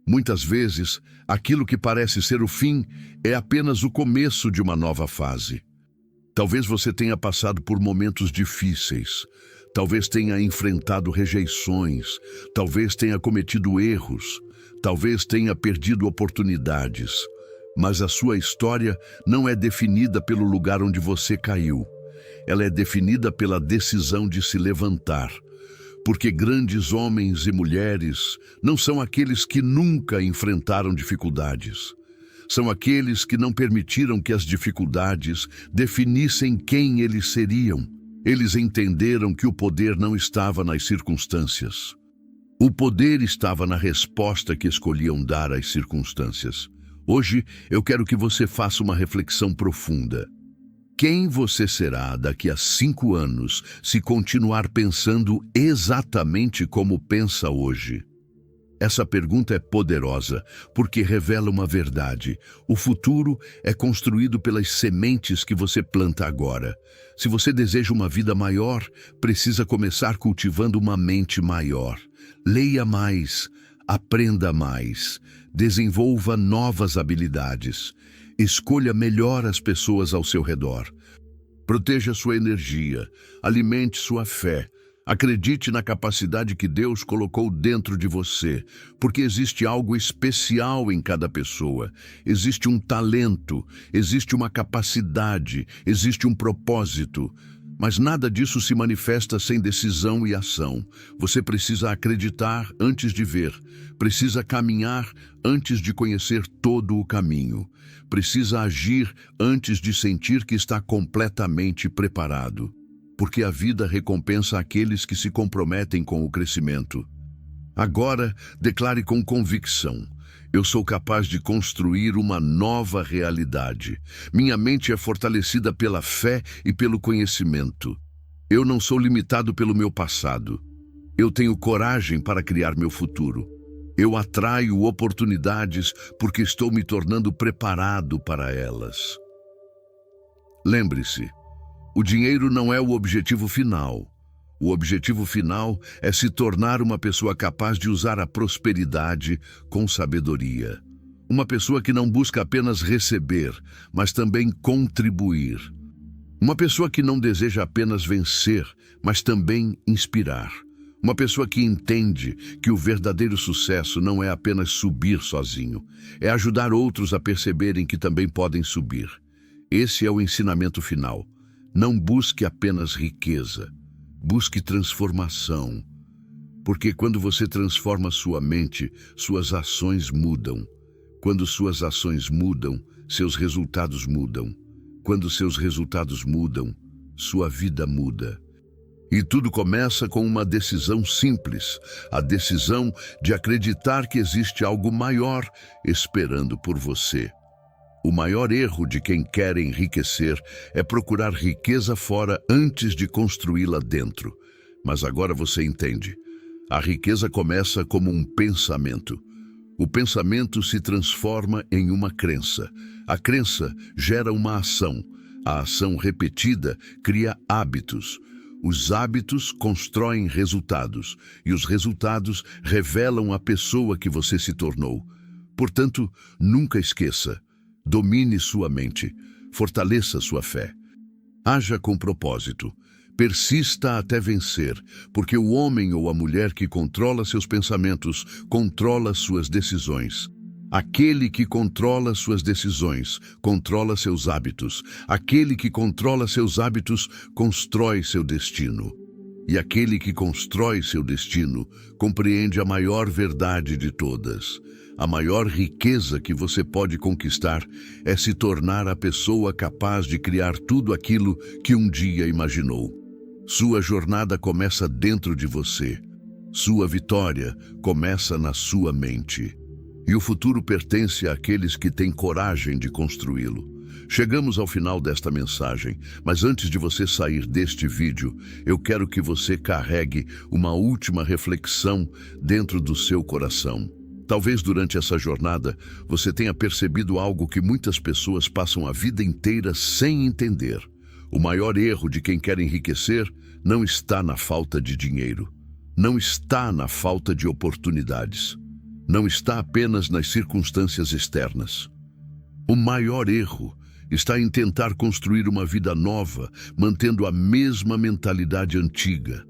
A: Muitas vezes, aquilo que parece ser o fim é apenas o começo de uma nova fase. Talvez você tenha passado por momentos difíceis. Talvez tenha enfrentado rejeições. Talvez tenha cometido erros. Talvez tenha perdido oportunidades. Mas a sua história não é definida pelo lugar onde você caiu. Ela é definida pela decisão de se levantar. Porque grandes homens e mulheres não são aqueles que nunca enfrentaram dificuldades. São aqueles que não permitiram que as dificuldades definissem quem eles seriam. Eles entenderam que o poder não estava nas circunstâncias. O poder estava na resposta que escolhiam dar às circunstâncias. Hoje, eu quero que você faça uma reflexão profunda. Quem você será daqui a 5 anos se continuar pensando exatamente como pensa hoje? Essa pergunta é poderosa porque revela uma verdade. O futuro é construído pelas sementes que você planta agora. Se você deseja uma vida maior, precisa começar cultivando uma mente maior. Leia mais, aprenda mais. Desenvolva novas habilidades. Escolha melhor as pessoas ao seu redor. Proteja sua energia. Alimente sua fé. Acredite na capacidade que Deus colocou dentro de você, porque existe algo especial em cada pessoa. Existe um talento, existe uma capacidade, existe um propósito. Mas nada disso se manifesta sem decisão e ação. Você precisa acreditar antes de ver, precisa caminhar antes de conhecer todo o caminho, precisa agir antes de sentir que está completamente preparado. Porque a vida recompensa aqueles que se comprometem com o crescimento. Agora, declare com convicção: eu sou capaz de construir uma nova realidade. Minha mente é fortalecida pela fé e pelo conhecimento. Eu não sou limitado pelo meu passado. Eu tenho coragem para criar meu futuro. Eu atraio oportunidades porque estou me tornando preparado para elas. Lembre-se, o dinheiro não é o objetivo final. O objetivo final é se tornar uma pessoa capaz de usar a prosperidade com sabedoria. Uma pessoa que não busca apenas receber, mas também contribuir. Uma pessoa que não deseja apenas vencer, mas também inspirar. Uma pessoa que entende que o verdadeiro sucesso não é apenas subir sozinho, é ajudar outros a perceberem que também podem subir. Esse é o ensinamento final. Não busque apenas riqueza. Busque transformação, porque quando você transforma sua mente, suas ações mudam. Quando suas ações mudam, seus resultados mudam. Quando seus resultados mudam, sua vida muda. E tudo começa com uma decisão simples, a decisão de acreditar que existe algo maior esperando por você. O maior erro de quem quer enriquecer é procurar riqueza fora antes de construí-la dentro. Mas agora você entende. A riqueza começa como um pensamento. O pensamento se transforma em uma crença. A crença gera uma ação. A ação repetida cria hábitos. Os hábitos constroem resultados. E os resultados revelam a pessoa que você se tornou. Portanto, nunca esqueça. Domine sua mente, fortaleça sua fé. Haja com propósito, persista até vencer, porque o homem ou a mulher que controla seus pensamentos, controla suas decisões. Aquele que controla suas decisões, controla seus hábitos. Aquele que controla seus hábitos, constrói seu destino. E aquele que constrói seu destino, compreende a maior verdade de todas. A maior riqueza que você pode conquistar é se tornar a pessoa capaz de criar tudo aquilo que um dia imaginou. Sua jornada começa dentro de você. Sua vitória começa na sua mente. E o futuro pertence àqueles que têm coragem de construí-lo. Chegamos ao final desta mensagem, mas antes de você sair deste vídeo, eu quero que você carregue uma última reflexão dentro do seu coração. Talvez durante essa jornada você tenha percebido algo que muitas pessoas passam a vida inteira sem entender. O maior erro de quem quer enriquecer não está na falta de dinheiro, não está na falta de oportunidades, não está apenas nas circunstâncias externas. O maior erro está em tentar construir uma vida nova, mantendo a mesma mentalidade antiga,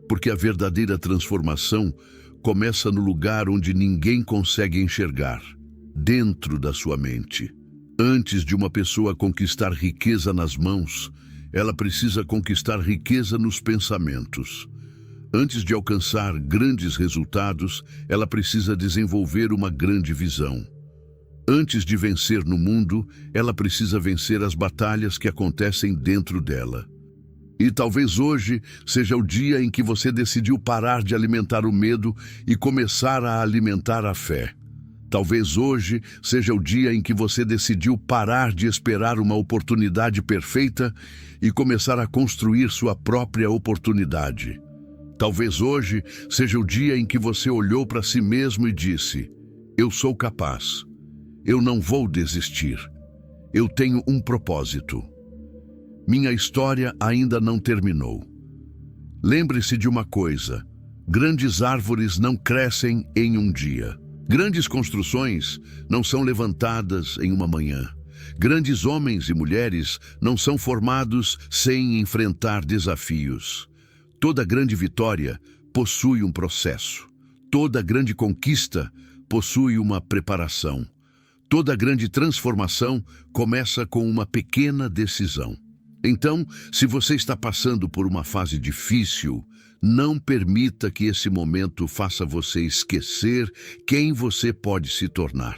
A: porque a verdadeira transformação começa no lugar onde ninguém consegue enxergar, dentro da sua mente. Antes de uma pessoa conquistar riqueza nas mãos, ela precisa conquistar riqueza nos pensamentos. Antes de alcançar grandes resultados, ela precisa desenvolver uma grande visão. Antes de vencer no mundo, ela precisa vencer as batalhas que acontecem dentro dela. E talvez hoje seja o dia em que você decidiu parar de alimentar o medo e começar a alimentar a fé. Talvez hoje seja o dia em que você decidiu parar de esperar uma oportunidade perfeita e começar a construir sua própria oportunidade. Talvez hoje seja o dia em que você olhou para si mesmo e disse: eu sou capaz. Eu não vou desistir. Eu tenho um propósito. Minha história ainda não terminou. Lembre-se de uma coisa: grandes árvores não crescem em um dia. Grandes construções não são levantadas em uma manhã. Grandes homens e mulheres não são formados sem enfrentar desafios. Toda grande vitória possui um processo. Toda grande conquista possui uma preparação. Toda grande transformação começa com uma pequena decisão. Então, se você está passando por uma fase difícil, não permita que esse momento faça você esquecer quem você pode se tornar.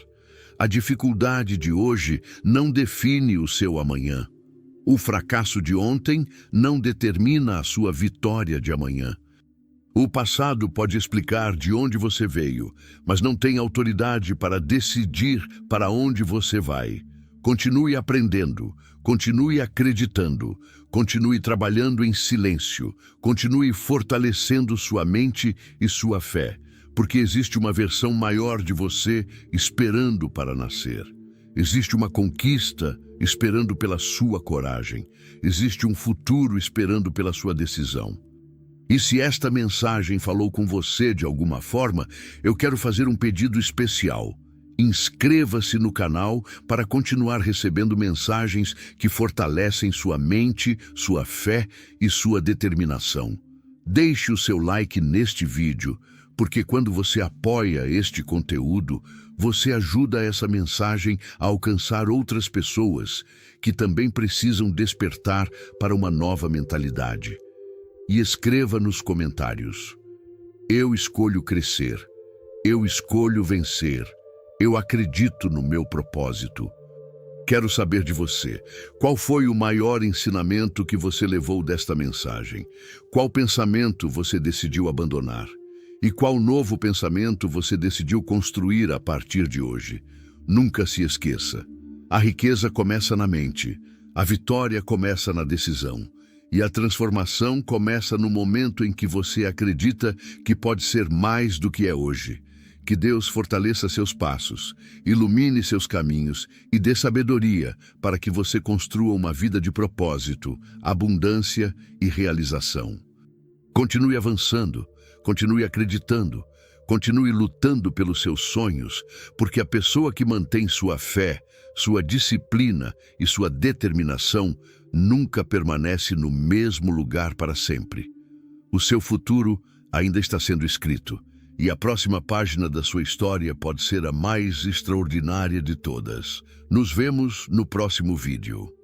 A: A dificuldade de hoje não define o seu amanhã. O fracasso de ontem não determina a sua vitória de amanhã. O passado pode explicar de onde você veio, mas não tem autoridade para decidir para onde você vai. Continue aprendendo, continue acreditando, continue trabalhando em silêncio, continue fortalecendo sua mente e sua fé, porque existe uma versão maior de você esperando para nascer. Existe uma conquista esperando pela sua coragem. Existe um futuro esperando pela sua decisão. E se esta mensagem falou com você de alguma forma, eu quero fazer um pedido especial. Inscreva-se no canal para continuar recebendo mensagens que fortalecem sua mente, sua fé e sua determinação. Deixe o seu like neste vídeo, porque quando você apoia este conteúdo, você ajuda essa mensagem a alcançar outras pessoas que também precisam despertar para uma nova mentalidade. E escreva nos comentários: eu escolho crescer, eu escolho vencer, eu acredito no meu propósito. Quero saber de você, qual foi o maior ensinamento que você levou desta mensagem? Qual pensamento você decidiu abandonar? E qual novo pensamento você decidiu construir a partir de hoje? Nunca se esqueça, a riqueza começa na mente, a vitória começa na decisão. E a transformação começa no momento em que você acredita que pode ser mais do que é hoje. Que Deus fortaleça seus passos, ilumine seus caminhos e dê sabedoria para que você construa uma vida de propósito, abundância e realização. Continue avançando, continue acreditando, continue lutando pelos seus sonhos, porque a pessoa que mantém sua fé, sua disciplina e sua determinação nunca permanece no mesmo lugar para sempre. O seu futuro ainda está sendo escrito, e a próxima página da sua história pode ser a mais extraordinária de todas. Nos vemos no próximo vídeo.